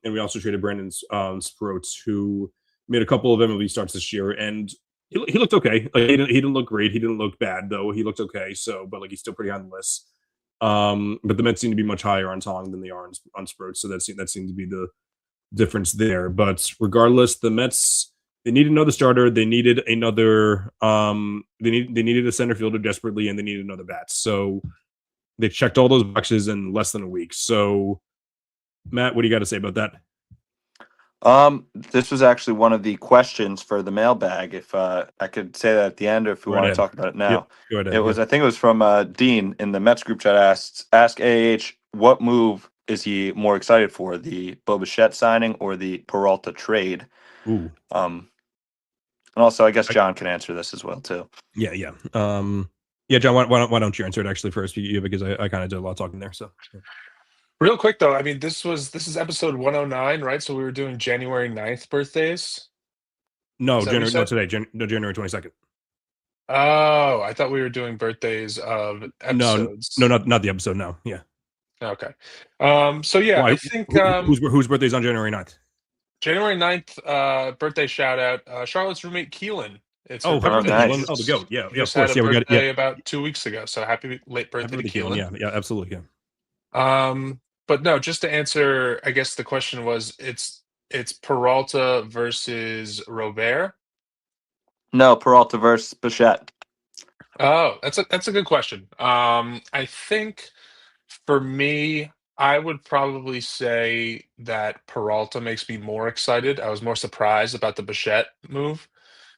And we also traded Brandon Sproats, who made a couple of MLB starts this year, and he looked okay. Like, he didn't look great. He didn't look bad though. He looked okay. So, but like he's still pretty high on the list. But the Mets seem to be much higher on Tong than they are on Sproats. So that seemed to be the difference there. But regardless, the Mets, they needed another starter. They needed another. They needed a center fielder desperately, and they needed another bat. So they checked all those boxes in less than a week. So, Matt, what do you got to say about that? This was actually one of the questions for the mailbag. If I could say that at the end, or if we want to talk about it now. Yep. I think it was from Dean in the Mets group chat. Ask AH what move is he more excited for, the Bo Bichette signing or the Peralta trade? Ooh. And also, I guess John can answer this as well too. Yeah. Yeah, John, why don't you answer it actually first? Because I kind of did a lot of talking there. So. Real quick though, I mean, this is episode 109, right? So we were doing January 9th birthdays. No, January 22nd. Oh, I thought we were doing birthdays of episodes. No, not the episode. No, yeah. Okay. So yeah, Why? I think whose birthday's on January 9th? January 9th, birthday shout out, Charlotte's roommate Keelan. It's her birthday. Nice. Oh, the goat. Yeah, of just course. had a Yeah, birthday about 2 weeks ago. So happy late birthday to Keelan. Yeah, absolutely. Yeah. But no, just to answer, I guess the question was it's Peralta versus Robert. No, Peralta versus Bichette. Oh, that's a good question. I think for me, I would probably say that Peralta makes me more excited. I was more surprised about the Bichette move.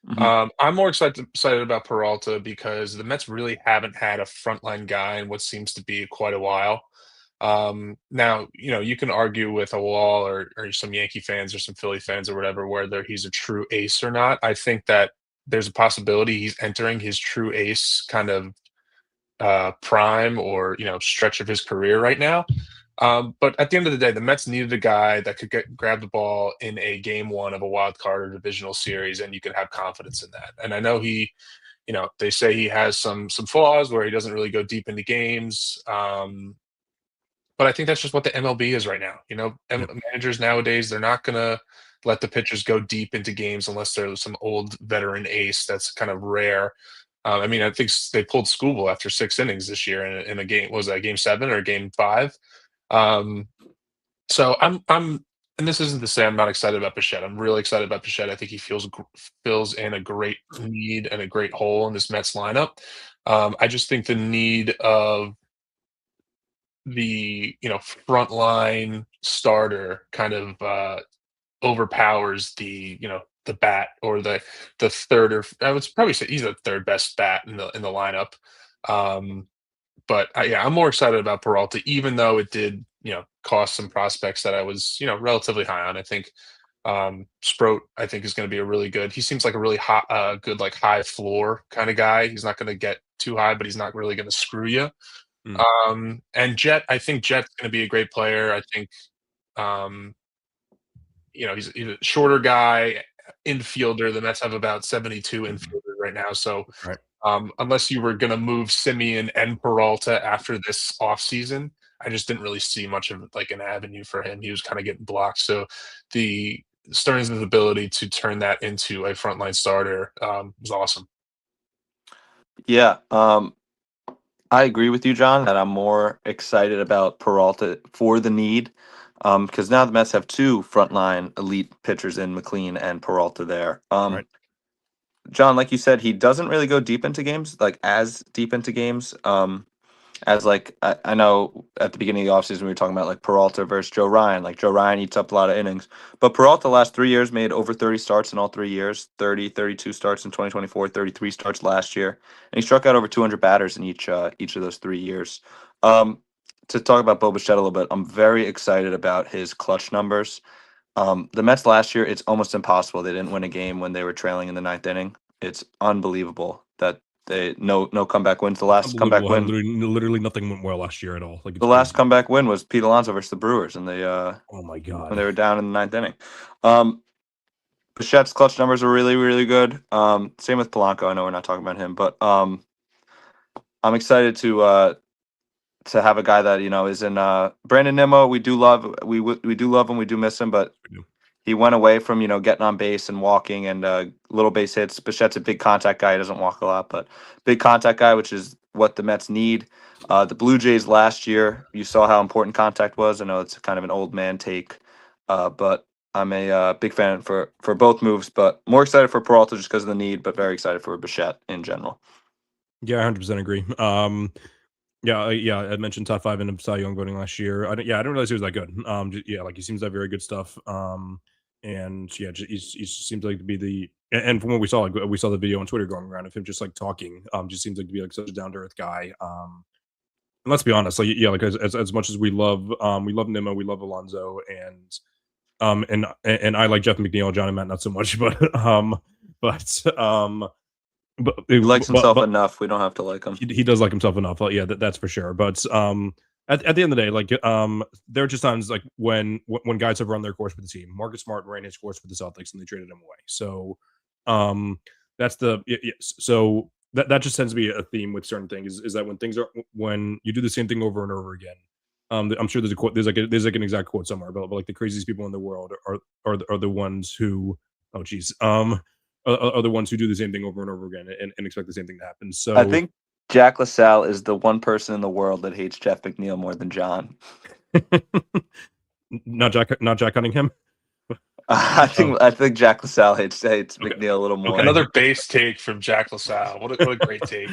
Mhm. I'm more excited about Peralta because the Mets really haven't had a frontline guy in what seems to be quite a while. Now, you can argue with a Wall or some Yankee fans or some Philly fans or whatever, whether he's a true ace or not. I think that there's a possibility he's entering his true ace kind of prime or stretch of his career right now. But at the end of the day, the Mets needed a guy that could grab the ball in a game 1 of a wild card or divisional series, and you could have confidence in that. And I know they say he has some flaws where he doesn't really go deep into games. But I think that's just what the MLB is right now. Managers nowadays, they're not going to let the pitchers go deep into games unless they're some old veteran ace. That's kind of rare. I mean, I think they pulled Skubal after 6 innings this year in a game. Was that game 7 or game 5? So and this isn't to say I'm not excited about Bichette. I'm really excited about Bichette. I think he fills in a great need and a great hole in this Mets lineup. I just think the need of the frontline starter kind of overpowers the bat or the third, or I would probably say he's the third best bat in the lineup. But I'm more excited about Peralta, even though it did cost some prospects that I was relatively high on. I think Sproat, I think, is going to be a really good. He seems like a really hot, good, like high floor kind of guy. He's not going to get too high, but he's not really going to screw you. And Jet, I think Jet's going to be a great player. I think, he's a shorter guy, infielder. The Mets have about 72 infielders right now. So, Right. Unless you were going to move Simeon and Peralta after this offseason, I just didn't really see much of like an avenue for him. He was kind of getting blocked. So the Stearns' ability to turn that into a frontline starter was awesome. Yeah. I agree with you, John, that I'm more excited about Peralta for the need, because now the Mets have 2 frontline elite pitchers in McLean and Peralta there. Right. John, like you said, he doesn't really go deep into games, like as deep into games. as like I know at the beginning of the offseason we were talking about like Peralta versus Joe Ryan. Like Joe Ryan eats up a lot of innings, but Peralta last 3 years made over 30 starts in all 3 years, 30, 32 starts in 2024, 33 starts last year, and he struck out over 200 batters in each of those 3 years. To talk about Bo Bichette a little bit, I'm very excited about his clutch numbers. The Mets last year, it's almost impossible they didn't win a game when they were trailing in the ninth inning. It's unbelievable that they no comeback wins. The last comeback Unbelievable how win, literally nothing went well last year at all. Like, it's the last crazy. comeback win was Pete Alonso versus the Brewers, and they Oh my when god. they were down in the ninth inning. Bichette's clutch numbers are really, really good. Same with Polanco. I know we're not talking about him, but I'm excited to have a guy that is in Brandon Nimmo. We do love we do love him. We do miss him, but We do. he went away from getting on base and walking and little base hits. Bichette's a big contact guy. He doesn't walk a lot, but big contact guy, which is what the Mets need. The Blue Jays last year, you saw how important contact was. I know it's kind of an old man take, but I'm a big fan for both moves. But more excited for Peralta just because of the need, but very excited for Bichette in general. Yeah, I 100% agree. Yeah, I mentioned top 5 in Cy Young voting last year. I didn't realize he was that good. Yeah, like he seems to have very good stuff. And yeah, he seems like to be and from what we saw, like we saw the video on Twitter going around of him just like talking. Just seems like to be like such a down to earth guy. And let's be honest, like yeah, like as much as we love Nimmo, we love Alonso, and I like Jeff McNeil, John and Matt not so much, but He likes himself enough. We don't have to like him. He does like himself enough. Yeah, that's for sure. But at the end of the day, like there are just times like when guys have run their course with the team. Marcus Smart ran his course with the Celtics and they traded him away. So that's so that just tends to be a theme with certain things is that when you do the same thing over and over again. I'm sure there's a quote. There's like an exact quote somewhere, but like the craziest people in the world are the ones who are the ones who do the same thing over and over again and expect the same thing to happen. So I think Jack LaSalle is the one person in the world that hates Jeff McNeil more than John. not Jack Cunningham. I think Jack LaSalle hates McNeil a little more. Another base take from Jack LaSalle. What a great take.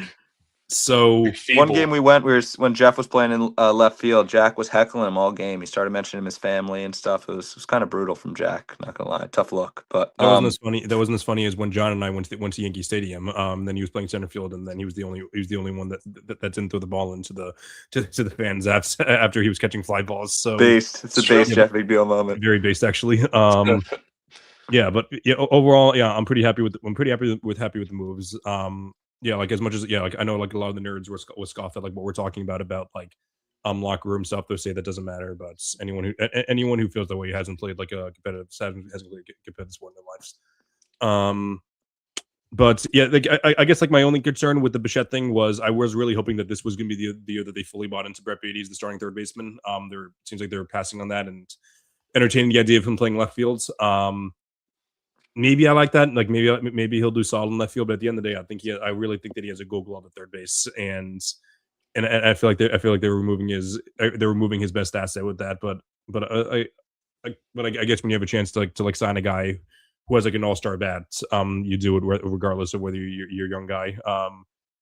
So one game when Jeff was playing in left field, Jack was heckling him all game. He started mentioning his family and stuff. It was kind of brutal from Jack. Not gonna lie, tough look. But that wasn't as funny. That wasn't as funny as when John and I went to Yankee Stadium. Then he was playing center field, and then he was the only one that didn't throw the ball into to the fans after he was catching fly balls. So based. It's a based Jeff McNeil moment. Very based, actually. Yeah, but yeah, overall, yeah, I'm pretty happy with the moves. Yeah, like as much as like I know like a lot of the nerds were scoffed at like what we're talking about like locker room stuff. They say that doesn't matter, but anyone who feels that way hasn't played like a competitive hasn't played competitive sport in their lives. But yeah, like I guess like my only concern with the Bichette thing was I was really hoping that this was going to be the year that they fully bought into Brett Beatty as the starting third baseman. There seems like they were passing on that and entertaining the idea of him playing left fields. Maybe I like that. Like maybe he'll do solid in left field, but at the end of the day, I really think that he has a Gold Glove at third base, and I feel like they're removing his best asset with that. But I guess when you have a chance to sign a guy who has like an all-star bat, you do it regardless of whether you're a young guy.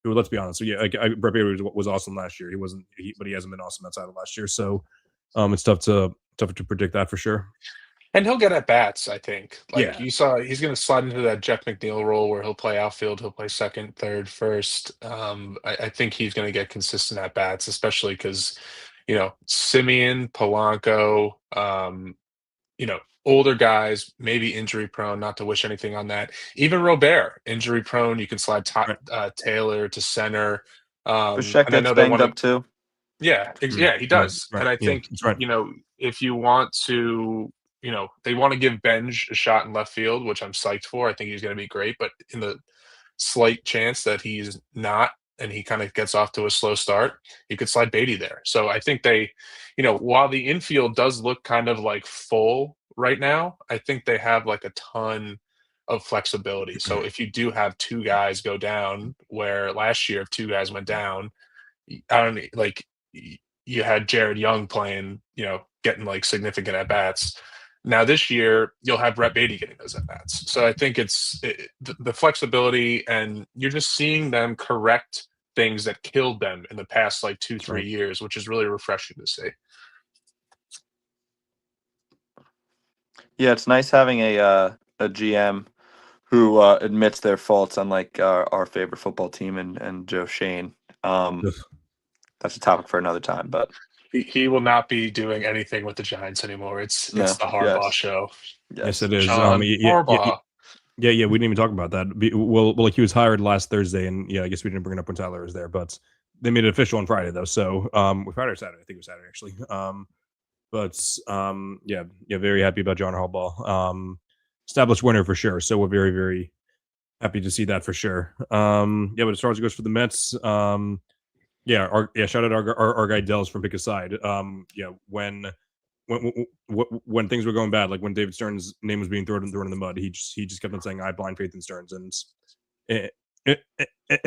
Who, let's be honest, so yeah, Brett Beatty was awesome last year. But he hasn't been awesome outside of last year. So it's tough to predict that for sure. And he'll get at bats, I think. Yeah. You saw, he's going to slide into that Jeff McNeil role where he'll play outfield, he'll play second, third, first. I think he's going to get consistent at bats, especially because, Simeon, Polanco, older guys, maybe injury prone. Not to wish anything on that. Even Robert, injury prone. You can slide Taylor to center. Bichette gets banged up too. Yeah, he does. Right. And I think if you want to. They want to give Benj a shot in left field, which I'm psyched for. I think he's going to be great, but in the slight chance that he's not and he kind of gets off to a slow start, you could slide Beatty there. So I think they, while the infield does look kind of like full right now, I think they have like a ton of flexibility. So if you do have two guys go down, where last year if two guys went down, I don't like you had Jared Young playing, getting like significant at bats. Now this year you'll have Brett Beatty getting those at bats. So I think it's the flexibility, and you're just seeing them correct things that killed them in the past like 2-3 Right. years, which is really refreshing to see. Yeah, it's nice having a GM who admits their faults, unlike our favorite football team and Joe Shane. That's a topic for another time, but he will not be doing anything with the Giants anymore. It's no, the Harbaugh show. Yes, it is. John Harbaugh. Yeah, we didn't even talk about that. Well, like he was hired last Thursday, and yeah, I guess we didn't bring it up when Tyler was there, but they made it official on Friday though. So, Friday or Saturday, I think it was Saturday actually. Yeah, very happy about John Harbaugh. Established winner for sure. So we're very, very happy to see that for sure. Yeah, but as far as it goes for the Mets, shout out our guy Dells from Pick a Side. Yeah, when things were going bad, like when David Stern's name was being thrown in the mud, he just kept on saying, "I have blind faith in Stearns," and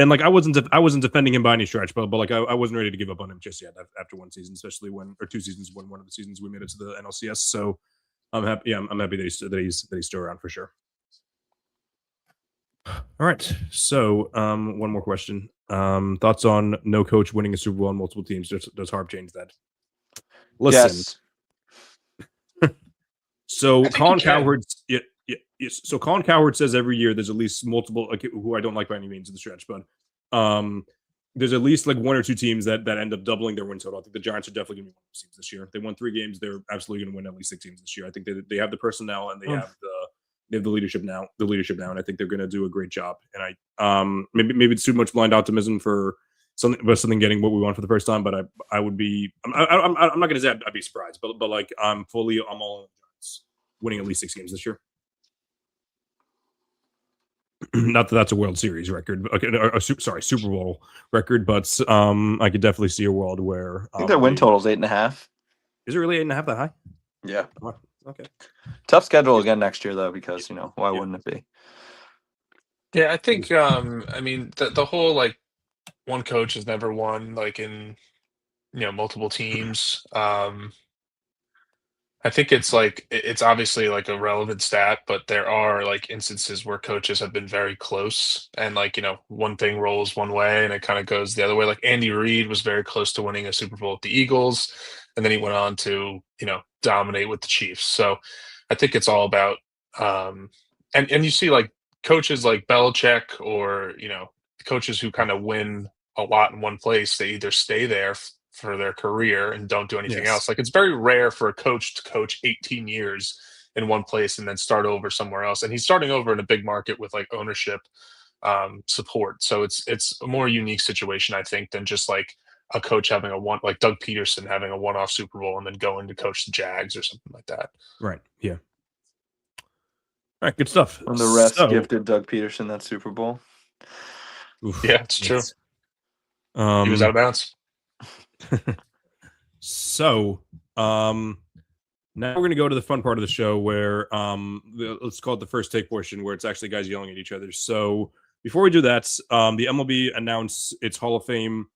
like I wasn't defending him by any stretch, but like I wasn't ready to give up on him just yet after one season, especially or 2 seasons when one of the seasons we made it to the NLCS. So I'm happy. Yeah, I'm happy that he's still around for sure. All right. So one more question. Thoughts on no coach winning a Super Bowl on multiple teams? Does Harp change that? Listen. Yes. So Colin Cowherd, so Colin Cowherd says every year there's at least multiple, like, who I don't like by any means in the stretch, but there's at least like 1 or 2 teams that end up doubling their win total. I think the Giants are definitely going to be one of those teams this year. They won 3 games. They're absolutely going to win at least 6 games this year. I think they have the personnel and they have the leadership now. And I think they're going to do a great job. And I maybe it's too much blind optimism for something getting what we want for the first time. But I would be. I'm not going to say I'd be surprised, but like I'm all in winning at least 6 games this year. Not that that's a World Series record, Super Bowl record, but I could definitely see a world where I think their win total is 8.5. Is it really 8.5 that high? Yeah. Oh, okay. Tough schedule again next year though, because why wouldn't it be? Yeah, I think I mean the whole like one coach has never won like in multiple teams. I think it's obviously like a relevant stat, but there are like instances where coaches have been very close and like, one thing rolls one way and it kind of goes the other way. Like Andy Reid was very close to winning a Super Bowl with the Eagles, and then he went on to, dominate with the Chiefs. So I think it's all about and you see like coaches like Belichick or, coaches who kind of win a lot in one place, they either stay there for their career and don't do anything else. Like it's very rare for a coach to coach 18 years in one place and then start over somewhere else. And he's starting over in a big market with like ownership support. So it's a more unique situation, I think, than just like a coach having like Doug Peterson having a one-off Super Bowl and then going to coach the Jags or something like that. Right. Yeah. All right. Good stuff. When the rest gifted Doug Peterson that Super Bowl. Oof, yeah, it's true. He was out of bounds. So now we're going to go to the fun part of the show where let's call it the first take portion, where it's actually guys yelling at each other. So before we do that, the MLB announced its Hall of Fame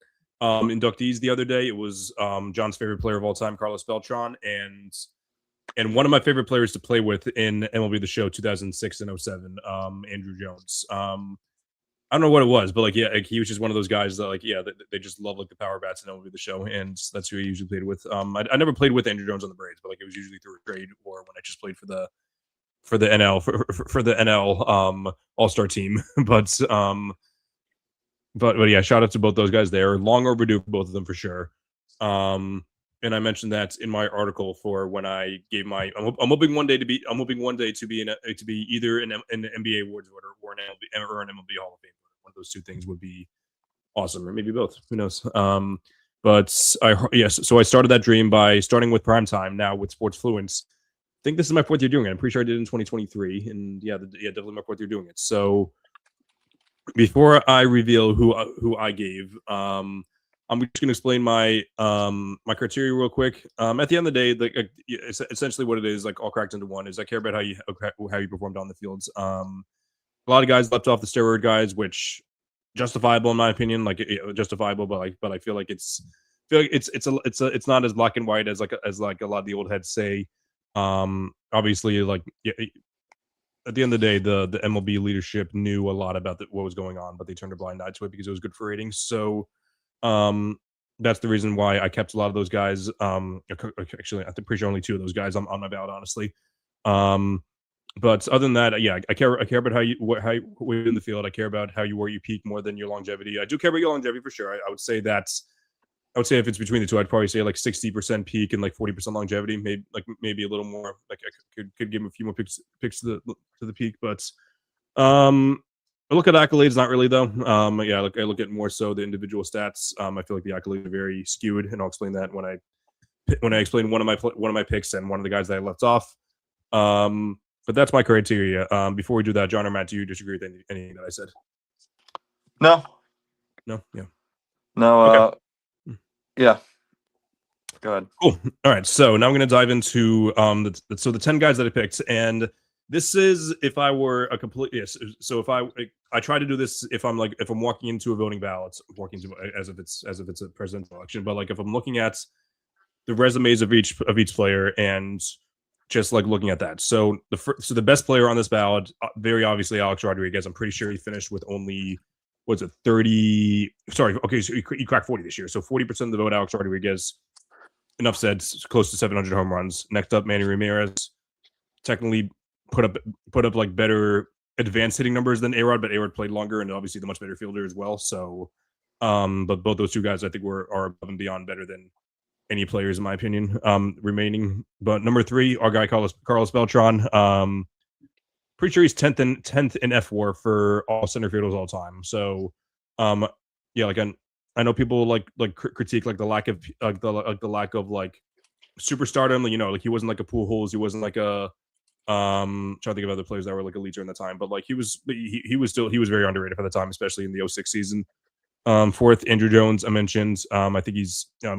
inductees the other day. It was John's favorite player of all time, Carlos Beltran, and one of my favorite players to play with in MLB The Show 2006 and 07, Andrew Jones. I don't know what it was, but he was just one of those guys that they just love like the power bats and MLB The Show, and that's who I usually played with. I never played with Andrew Jones on the Braves, but it was usually through a trade or when I just played for the NL for the NL All-Star team. But yeah, shout out to both those guys there. Long overdue for both of them for sure. And I mentioned that in my article for when I gave my. I'm hoping one day to be either an NBA awards voter or an MLB Hall of Fame voter. One of those 2 things would be awesome, or maybe both. Who knows? So I started that dream by starting with Primetime. Now with Sports Fluence, I think this is my 4th year doing it. I'm pretty sure I did it in 2023, and definitely my 4th year doing it. So before I reveal who I gave, I'm just going to explain my my criteria real quick. At the end of the day, essentially what it is, like all cracked into one, is I care about how you performed on the fields. A lot of guys left off the steroid guys, which justifiable in my opinion, justifiable, but I feel like it's not as black and white as a lot of the old heads say. Obviously, at the end of the day, the MLB leadership knew a lot about what was going on, but they turned a blind eye to it because it was good for ratings. So that's the reason why I kept a lot of those guys. Actually, I'm pretty sure only 2 of those guys on my ballot, honestly. But other than that, yeah, I care about how you in the field. I care about how you peak more than your longevity. I do care about your longevity for sure. I would say if it's between the 2, I'd probably say like 60% peak and like 40% longevity. Maybe a little more. Like I could give him a few more picks to the peak, but I look at accolades, not really though. Yeah, I look at more so the individual stats. I feel like the accolades are very skewed, and I'll explain that when I explain one of my picks and one of the guys that I left off. But that's my criteria. Before we do that, John or Matt, do you disagree with anything that I said? No. Yeah. No. Okay. Yeah. Go ahead. Cool. All right. So now I'm going to dive into the 10 guys that I picked, and this is if I were a complete yes. So if I try to do this if I'm walking into a voting ballot, as if it's a presidential election, but like if I'm looking at the resumes of each player and just like looking at that. So the best player on this ballot, very obviously Alex Rodriguez. I'm pretty sure he finished with only 30. Sorry, okay, so he cracked 40 this year. So 40% of the vote, Alex Rodriguez. Enough said, close to 700 home runs. Next up, Manny Ramirez. Technically put up like better advanced hitting numbers than A-Rod, but A-Rod played longer and obviously the much better fielder as well. So, but both those 2 guys I think are above and beyond better than any players in my opinion remaining. But number 3, our guy Carlos Beltran. Pretty sure he's 10th in FWAR for all center fielders all time. So, yeah, like I know people like critique like the lack of like superstardom. You know, like he wasn't like a Pujols, he wasn't like a trying to think of other players that were like elite during the time, but like he was very underrated for the time, especially in the 06 season. 4th, Andrew Jones, I mentioned. I think he's I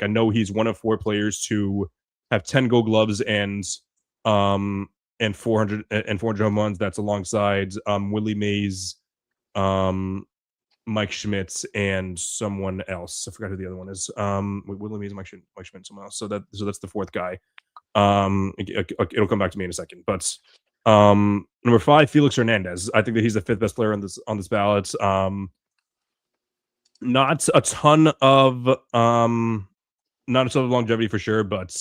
know he's one of 4 players to have 10 Gold Gloves and 400 home runs. That's alongside Willie Mays, Mike Schmidt, and someone else. I forgot who the other one is. Willie Mays, Mike Schmidt, someone else. So that's the 4th guy. It'll come back to me in a second. But number 5, Felix Hernandez. I think that he's the 5th best player on this ballot. Not a ton of longevity for sure, but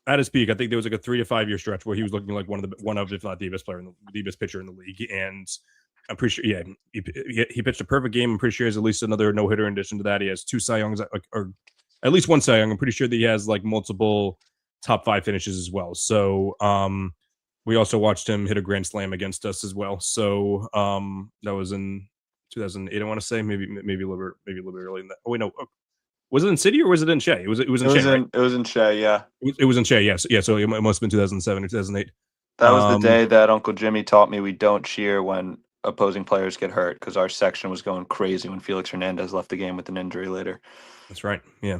at his peak, I think there was like a 3 to 5 year stretch where he was looking like one of if not the best player the best pitcher in the league. And I'm pretty sure, yeah, he pitched a perfect game. I'm pretty sure he has at least another no hitter in addition to that. He has 2 Cy Youngs, or at least 1 Cy Young. I'm pretty sure that he has like multiple top 5 finishes as well. So we also watched him hit a grand slam against us as well. So that was in 2008, I want to say, maybe a little bit early in that. Oh wait, no, was it in City or was it in Shea? It was in Shea, right? It was in Shea, yeah. It was in Shea, yes, yeah. So it must have been 2007 or 2008. That was the day that Uncle Jimmy taught me we don't cheer when opposing players get hurt, because our section was going crazy when Felix Hernandez left the game with an injury later. That's right. Yeah.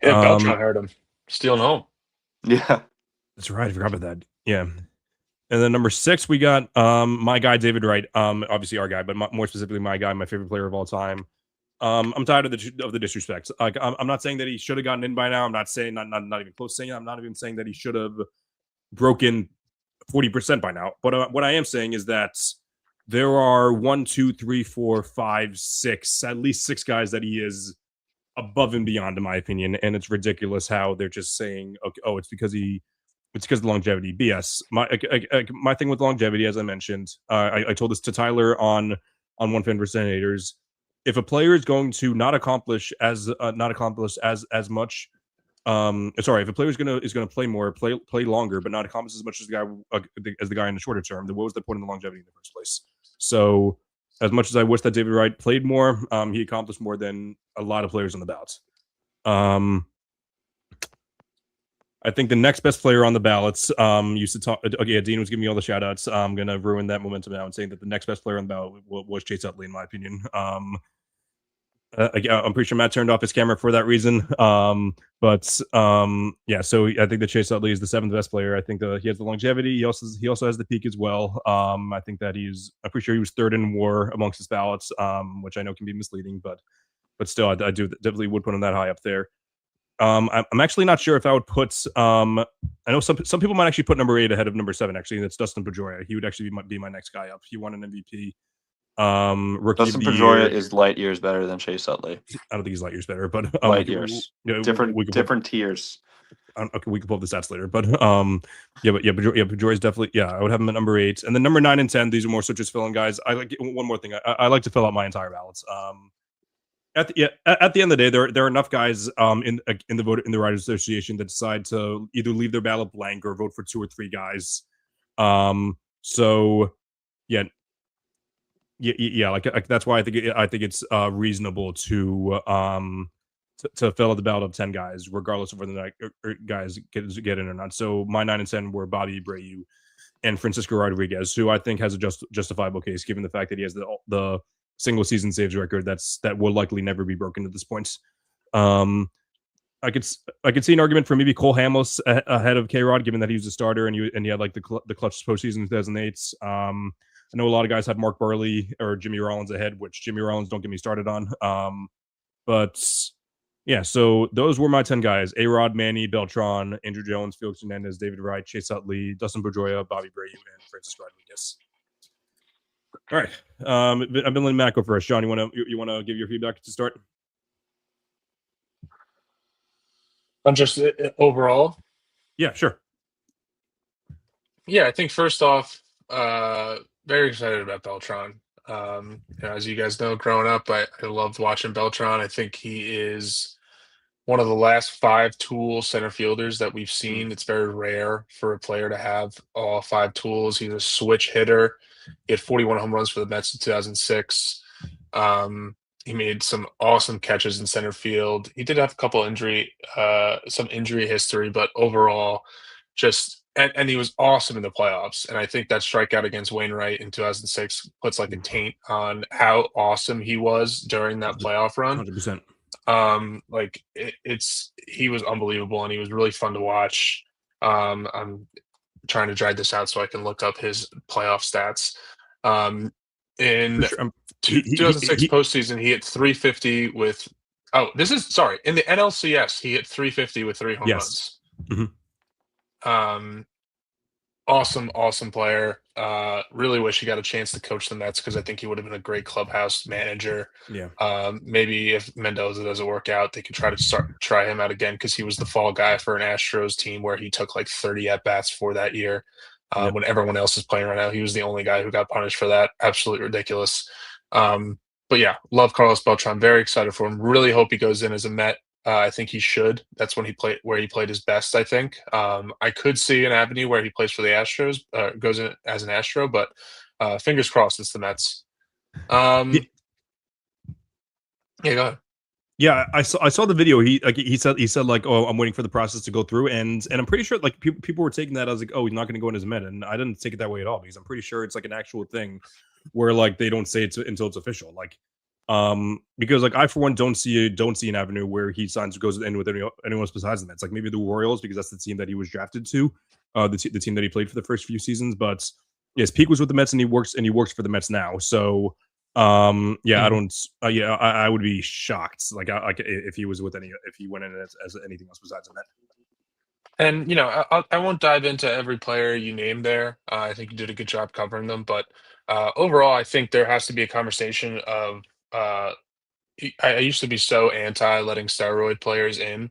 Yeah, Beltran hurt him. Stealing home. Yeah. That's right. I forgot about that. Yeah. And then number 6, we got my guy David Wright. Obviously our guy, but more specifically my guy, my favorite player of all time. I'm tired of the disrespect. Like I'm not saying that he should have gotten in by now. I'm not saying not even close saying. I'm not even saying that he should have broken 40% by now. But what I am saying is that there are 1, 2, 3, 4, 5, 6, at least 6 guys that he is above and beyond, in my opinion. And it's ridiculous how they're just saying, okay, oh, it's because of the longevity. BS. My thing with longevity, as I mentioned, I told this to Tyler on One Fan vs. Haters. If a player is going to not accomplish as much, sorry, if a player is gonna play more, play longer, but not accomplish as much as the guy in the shorter term, then what was the point of the longevity in the first place? So, as much as I wish that David Wright played more, he accomplished more than a lot of players on the ballot. I think the next best player on the ballots used to talk. Okay, Dean was giving me all the shout outs. I'm going to ruin that momentum now and saying that the next best player on the ballot was Chase Utley, in my opinion. I'm pretty sure Matt turned off his camera for that reason. Yeah, so I think that Chase Utley is the 7th best player. I think he has the longevity. He also has the peak as well. I think that I'm pretty sure he was 3rd in WAR amongst his ballots, which I know can be misleading, but still, I do definitely would put him that high up there. I'm actually not sure if I would put. I know some people might actually put number 8 ahead of number 7. Actually, that's Dustin Pedroia. He would actually be my next guy up. He won an MVP. Rookie Dustin of the Pedroia year is light years better than Chase Utley. I don't think he's light years better, but light years, different tiers. Okay, we can pull up the stats later, but Pedroia's definitely I would have him at number 8, and then number 9 and 10. These are more so just filling guys. I like one more thing. I like to fill out my entire ballots. At the end of the day, there are enough guys in the Writers Association that decide to either leave their ballot blank or vote for 2 or 3 guys. So yeah, like that's why I think it's reasonable to fill out the ballot of 10 guys, regardless of whether the guys get in or not. So my 9 and 10 were Bobby Abreu and Francisco Rodriguez, who I think has a justifiable case given the fact that he has the single season saves record that will likely never be broken at this point. I could see an argument for maybe Cole Hamels ahead of K-Rod, given that he was a starter and he had like the clutch postseason in 2008. I know a lot of guys have Mark Burley or Jimmy Rollins ahead, which Jimmy Rollins don't get me started on. But yeah, so those were my 10 guys: A-Rod, Manny, Beltran, Andrew Jones, Felix Hernandez, David Wright, Chase Utley, Dustin Pedroia, Bobby Abreu, and Francisco Rodriguez. All right. I've been letting Matt go first. John, you want to give your feedback to start? On just overall? Yeah, sure. Yeah, I think first off, very excited about Beltran. As you guys know, growing up, I loved watching Beltran. I think he is one of the last 5 tool center fielders that we've seen. It's very rare for a player to have all 5 tools. He's a switch hitter. He had 41 home runs for the Mets in 2006. He made some awesome catches in center field. He did have a couple some injury history, but overall, and he was awesome in the playoffs. And I think that strikeout against Wainwright in 2006 puts like a taint on how awesome he was during that playoff run. 100%. He was unbelievable, and he was really fun to watch. I'm trying to drag this out so I can look up his playoff stats. In 2006 postseason, he hit 350 with. In the NLCS, he hit 350 with 3 home runs. Mm-hmm. Awesome player. Really wish he got a chance to coach the Mets because I think he would have been a great clubhouse manager. Yeah. Maybe if Mendoza doesn't work out, they could try him out again because he was the fall guy for an Astros team where he took like 30 at bats for that year. When everyone else is playing right now, he was the only guy who got punished for that. Absolutely ridiculous. But yeah, love Carlos Beltran. Very excited for him. Really hope he goes in as a Met. I think he should. That's when he played his best, I think. I could see an avenue where he plays for the Astros, goes in as an Astro, but fingers crossed it's the Mets. Yeah, go ahead. Yeah, I saw the video. He said like, oh, I'm waiting for the process to go through, and I'm pretty sure like people were taking that as like, oh, he's not going to go in as a Met, and I didn't take it that way at all because I'm pretty sure it's like an actual thing where like they don't say it until it's official. Like, because like I for one don't see an avenue where he goes in with anyone else besides the Mets. Like maybe the Royals because that's the team that he was drafted to, the team that he played for the first few seasons. But yes, Peak was with the Mets and he works for the Mets now. So. I don't. I would be shocked. Like if he went in as anything else besides a Met. And I won't dive into every player you named there. I think you did a good job covering them. But overall, I think there has to be a conversation of. I used to be so anti letting steroid players in.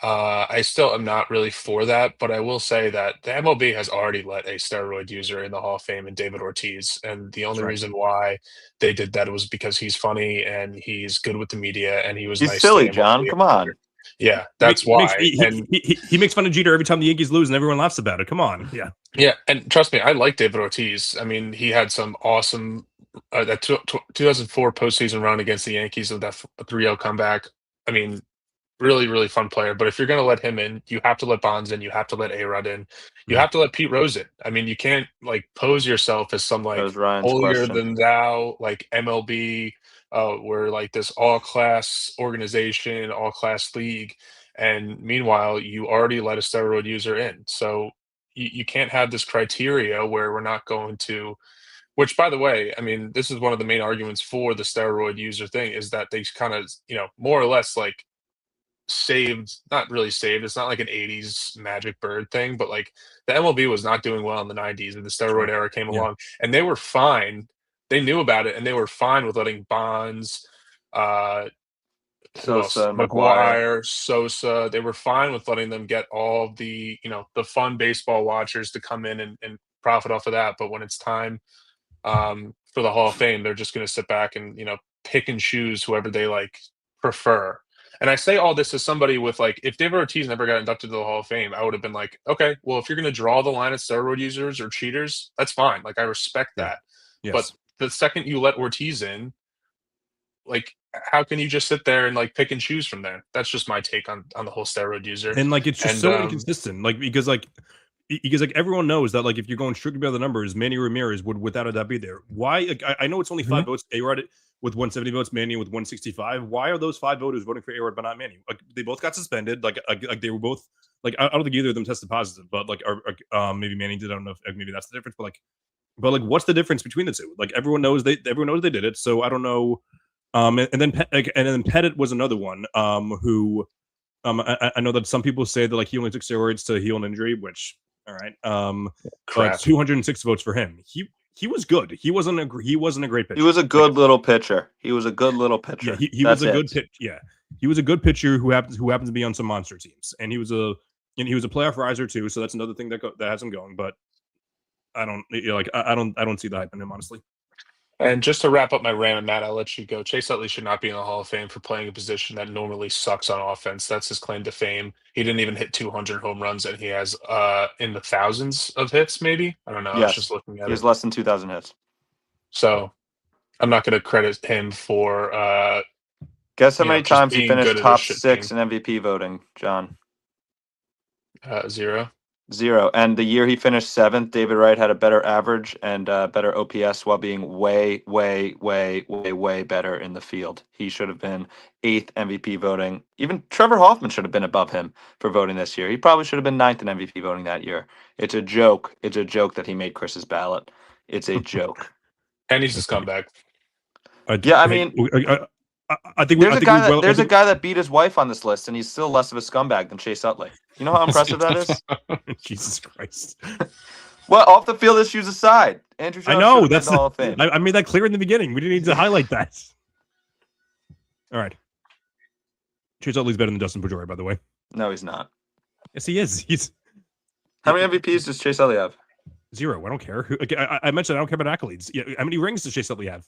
I still am not really for that, but I will say that the MLB has already let a steroid user in the Hall of Fame in David Ortiz, and the only reason why they did that was because he's funny and he's good with the media and he was he's nice. Silly, John. Come on. Yeah, that's why. He makes fun of Jeter every time the Yankees lose, and everyone laughs about it. Come on, yeah, and trust me, I like David Ortiz. I mean, he had some awesome that 2004 postseason run against the Yankees with that 3-0 comeback. I mean. Really, really fun player. But if you're going to let him in, you have to let Bonds in. You have to let A-Rod in. You have to let Pete Rose in. I mean, you can't like pose yourself as some like holier than thou, like MLB. We're like this all-class organization, all-class league. And meanwhile, you already let a steroid user in. So you can't have this criteria where we're not going to. Which, by the way, I mean, this is one of the main arguments for the steroid user thing is that they kind of, more or less like. saved, not really saved. It's not like an 80s Magic Bird thing, but like the MLB was not doing well in the 90s and the steroid era came along, and they were fine. They knew about it and they were fine with letting Bonds, Sosa, McGuire, Sosa. They were fine with letting them get all the, the fun baseball watchers to come in and profit off of that. But when it's time for the Hall of Fame, they're just going to sit back and, pick and choose whoever they like prefer. And I say all this as somebody with like, if David Ortiz never got inducted to the Hall of Fame, I would have been like, okay, well, if you're going to draw the line at steroid users or cheaters, that's fine. Like, I respect that. Yes. But the second you let Ortiz in, like, how can you just sit there and like pick and choose from there? That's just my take on the whole steroid user. And like, it's just so inconsistent. Like, because everyone knows that like if you're going strictly by the numbers, Manny Ramirez would without a doubt be there. Why? Like, I know it's only 5 votes. A-Rod with 170 votes, Manny with 165. Why are those 5 voters voting for A-Rod but not Manny? Like, they both got suspended. Like they were both like, I don't think either of them tested positive, but like maybe Manny did. I don't know if maybe that's the difference. But like what's the difference between the two? Like everyone knows they did it. So I don't know. And then Pettit was another one. Who I know that some people say that like he only took steroids to heal an injury, which all right. But 206 votes for him. He was good. He wasn't a great pitcher. He was a good little pitcher. Yeah, he was a good pitch. Yeah, he was a good pitcher who happens to be on some monster teams, and he was a playoff riser too. So that's another thing that has him going. But I don't see the hype in him, honestly. And just to wrap up my rant on Matt, I'll let you go. Chase Utley should not be in the Hall of Fame for playing a position that normally sucks on offense. That's his claim to fame. He didn't even hit 200 home runs, and he has in the thousands of hits, maybe. I don't know. Yes. I was just looking at it. He has less than 2,000 hits. So I'm not going to credit him for. Guess how many times he finished top 6 in MVP voting, John? 0. 0. And the year he finished 7th, David Wright had a better average and better OPS while being way, way, way, way, way better in the field. He should have been 8th MVP voting. Even Trevor Hoffman should have been above him for voting this year. He probably should have been 9th in MVP voting that year. It's a joke. It's a joke that he made Chris's ballot. It's a joke. And he's a scumbag. I mean, I think there's a guy that beat his wife on this list, and he's still less of a scumbag than Chase Utley. You know how impressive that is? Jesus Christ! Well, off the field issues aside, Andrew Jones. I know that's the Hall of Fame. I made that clear in the beginning. We didn't need to highlight that. All right, Chase Utley's better than Dustin Pedroia, by the way. No, he's not. Yes, he is. How many MVPs does Chase Utley have? 0. I don't care. I mentioned I don't care about accolades. Yeah, how many rings does Chase Utley have?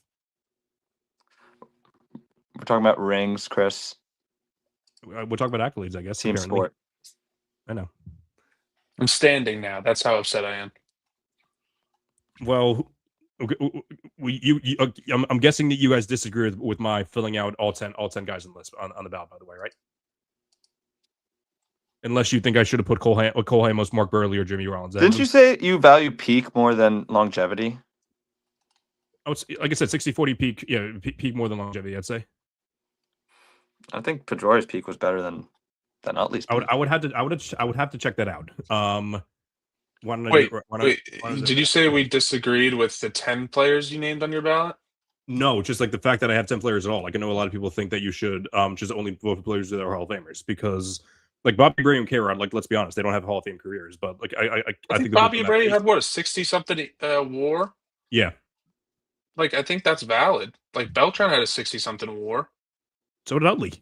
We're talking about rings, Chris. We're talking about accolades, I guess. Team apparently. sport. I know. I'm standing now. That's how upset I am. Well, I'm guessing that you guys disagree with my filling out all 10 guys on the list on the ballot, by the way, right? Unless you think I should have put Cole Hamels, Mark Burley, or Jimmy Rollins. Didn't you say you value peak more than longevity? Oh, it's, like I said, 60-40 peak. Yeah, peak more than longevity, I'd say. I think Pedroia's peak was better than Utley's peak. I would have to check that out. Did you say we disagreed with the 10 players you named on your ballot? No, just like the fact that I have 10 players at all. Like I know a lot of people think that you should just only vote for players that are Hall of Famers because like Bobby Bray and K-Rod, like let's be honest, they don't have Hall of Fame careers. But like I think Bobby Bray had what, a 60-something WAR? Yeah. Like I think that's valid. Like Beltran had a 60-something WAR. So did Utley.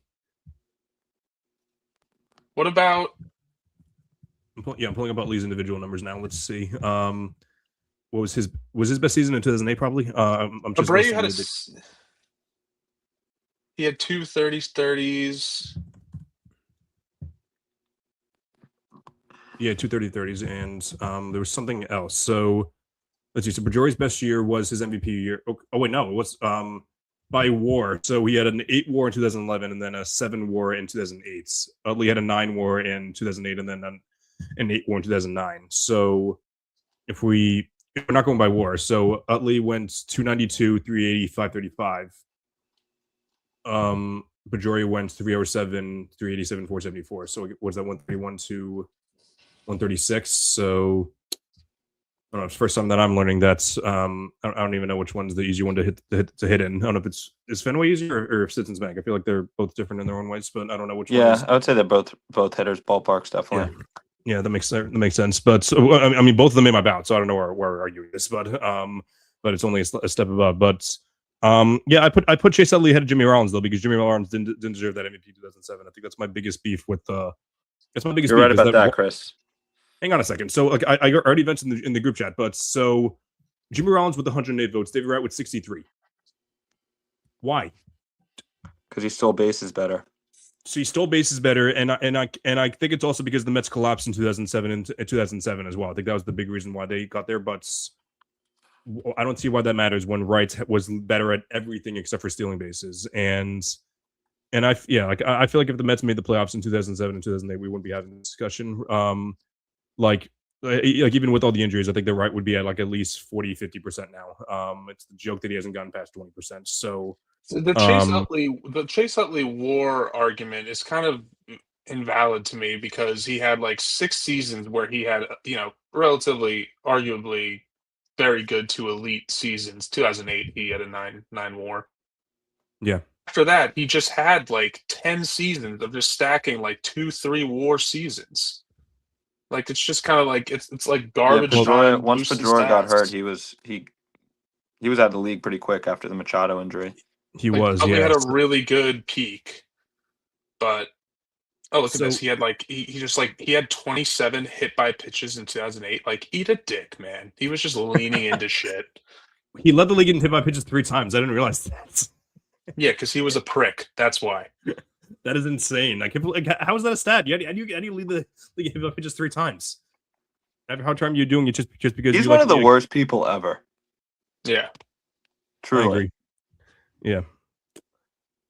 What about? I'm pulling up Utley's individual numbers now. Let's see. What was his best season in 2008? Probably. Abreu had he had 2 30s. Yeah, 2 30s, and there was something else. So let's see. So Pedroia's best year was his MVP year. Oh wait, no, it was by WAR. So he had an 8 WAR in 2011, and then a 7 WAR in 2008. Utley had a 9 WAR in 2008, and then an 8 WAR in 2009. So if we're not going by WAR, so Utley went 292, 380, 535. Pedroia went 307, 387, 474. So was that 131 to 136? So don't know. It's the first time that I'm learning that. I don't even know which one's the easy one to hit in. I don't know if is Fenway easier or Citizens Bank. I feel like they're both different in their own ways, but I don't know which one is. I would say they're both hitters. Ballparks definitely. Yeah, that makes sense. But I mean, both of them made my ballot, so I don't know where we're arguing this, but it's only a step above. But yeah, I put Chase Utley ahead of Jimmy Rollins though, because Jimmy Rollins didn't deserve that MVP 2007. I think that's my biggest beef with that's my biggest. You're beef, right about that, Chris. Hang on a second. So like I already mentioned in the group chat, but so Jimmy Rollins with 108 votes, David Wright with 63. Why? Because he stole bases better. So he stole bases better, and I think it's also because the Mets collapsed in 2007 and 2007 as well. I think that was the big reason why they got there. But I don't see why that matters when Wright was better at everything except for stealing bases. And I feel like if the Mets made the playoffs in 2007 and 2008, we wouldn't be having this discussion. Like even with all the injuries, I think the Wright would be at like at least 40-50% now. It's the joke that he hasn't gotten past 20%. So the Chase Utley WAR argument is kind of invalid to me, because he had like 6 seasons where he had relatively, arguably very good to elite seasons. 2008 he had a 9 WAR. Yeah. After that, he just had like 10 seasons of just stacking like 2-3 WAR seasons. Like, it's just kind of like it's like garbage time. Once Pedroia got hurt, he was out of the league pretty quick after the Machado injury. He had a really good peak, but look at this. He had like he had 27 hit by pitches in 2008. Like, eat a dick, man. He was just leaning into shit. He led the league in hit by pitches 3 times. I didn't realize that. Yeah, because he was a prick. That's why. That is insane. How is that a stat? How do you lead the league hit by pitches 3 times? How time are you doing it just because he's one of the worst people ever? Yeah, truly. I agree. Yeah.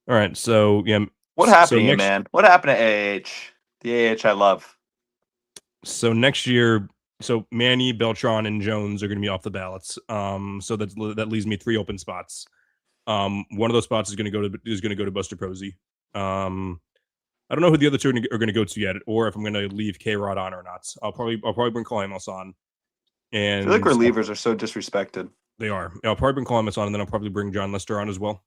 All right. So yeah. What happened to you, man? What happened to AH? The AH I love. So next year, Manny, Beltran, and Jones are going to be off the ballots. So that leaves me 3 open spots. One of those spots is going to go to Buster Posey. I don't know who the other 2 are going to go to yet, or if I'm going to leave K-Rod on or not. I'll probably bring Calamus on. And I feel like relievers are so disrespected. They are. I'll probably bring Calamus on, and then I'll probably bring John Lester on as well.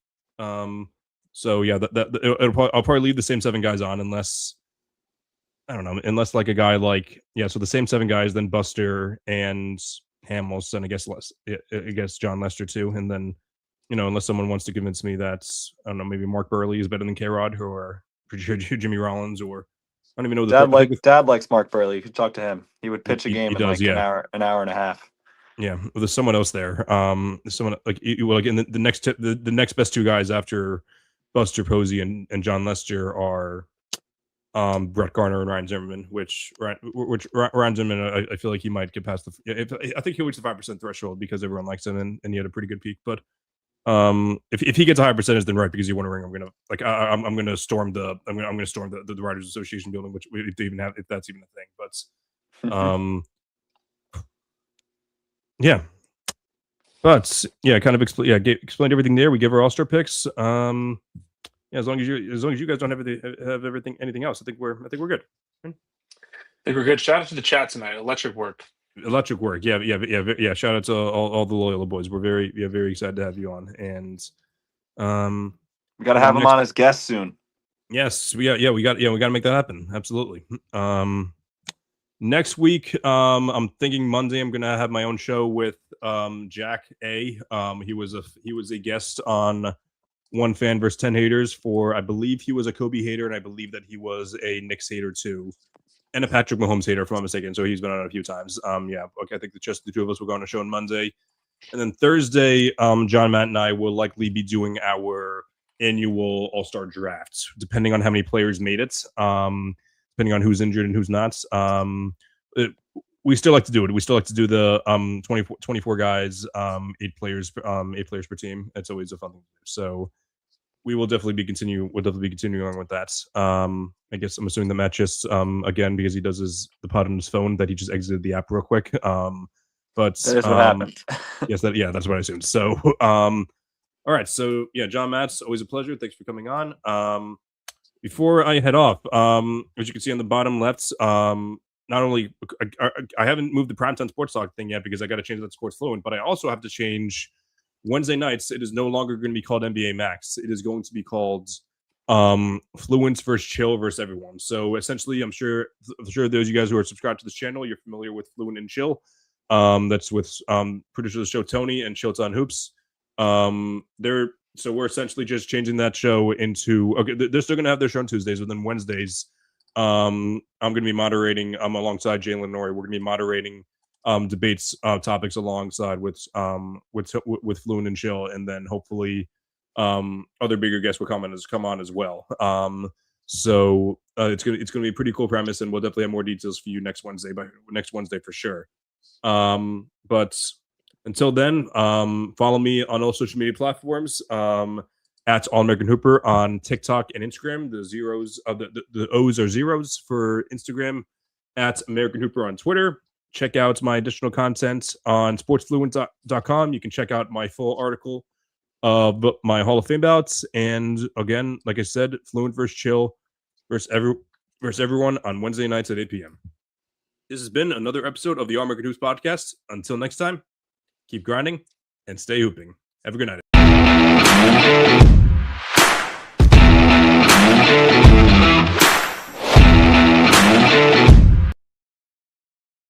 So yeah, I'll probably leave the same 7 guys on, unless like a guy like so the same 7 guys, then Buster and Hamels, and I guess John Lester too, and then unless someone wants to convince me that I don't know, maybe Mark Burley is better than K-Rod or Jimmy Rollins, or I don't even know. Dad likes Mark Burley. You could talk to him. He would pitch a game in like an hour and a half. Yeah, well, there's someone else there. Someone like in the next best 2 guys after Buster Posey and John Lester are Brett Garner and Ryan Zimmerman, which Ryan Zimmerman, I feel like he might get past I think he'll reach the 5% threshold because everyone likes him and he had a pretty good peak. But if he gets a higher percentage than Wright because he won a ring, I'm gonna storm the Writers Association building, which we even have, if that's even a thing. But yeah. But yeah, kind of explained everything there. We give our All-Star picks. As long as you guys don't have anything else, I think we're good. I think we're good. Shout out to the chat tonight. Electric work. Yeah. Shout out to all the Loyola boys. We're very excited to have you on, and we got to have him on as guest soon. Yes, we got to make that happen. Absolutely. Next week, I'm thinking Monday. I'm gonna have my own show with Jack A. He was a guest on One Fan versus 10 Haters for, I believe he was a Kobe hater, and I believe that he was a Knicks hater too, and a Patrick Mahomes hater, if I'm not mistaken. So he's been on it a few times. I think just the 2 of us will go on a show on Monday, and then Thursday, John, Matt, and I will likely be doing our annual All-Star drafts, depending on how many players made it. Depending on who's injured and who's not. We still like to do it. We still like to do the 24 guys, 8 players per team. It's always a fun thing to do. So we will definitely be continuing on with that. I guess I'm assuming the Matt just again, because he does the pod on his phone, that he just exited the app real quick. But that is what happened. That's what I assumed. So all right. So yeah, John, Matt's always a pleasure. Thanks for coming on. Before I head off, as you can see on the bottom left, not only I haven't moved the primetime sports talk thing yet because I got to change that to Sports Fluent, but I also have to change Wednesday nights. It is no longer going to be called NBA Max. It is going to be called Fluents versus Chill versus Everyone. So essentially, I'm sure those of you guys who are subscribed to this channel, you're familiar with Fluent and Chill. That's with producer of the show Tony and Chilton on Hoops. So we're essentially just changing that show into they're still gonna have their show on Tuesdays, but then Wednesdays, I'm gonna be moderating alongside Jalen Norrie. We're gonna be moderating debates topics alongside with Fluent and Chill, and then hopefully other bigger guests will come on as well. So it's gonna be a pretty cool premise, and we'll definitely have more details for you next Wednesday for sure. But until then, follow me on all social media platforms at All American Hooper on TikTok and Instagram. The zeros of the O's are zeros for Instagram, at American Hooper on Twitter. Check out my additional content on sportsfluent.com. You can check out my full article of my Hall of Fame ballots. And again, like I said, Fluent versus Chill versus Everyone on Wednesday nights at 8 p.m. This has been another episode of the All American Hoops podcast. Until next time, keep grinding and stay hooping. Have a good night.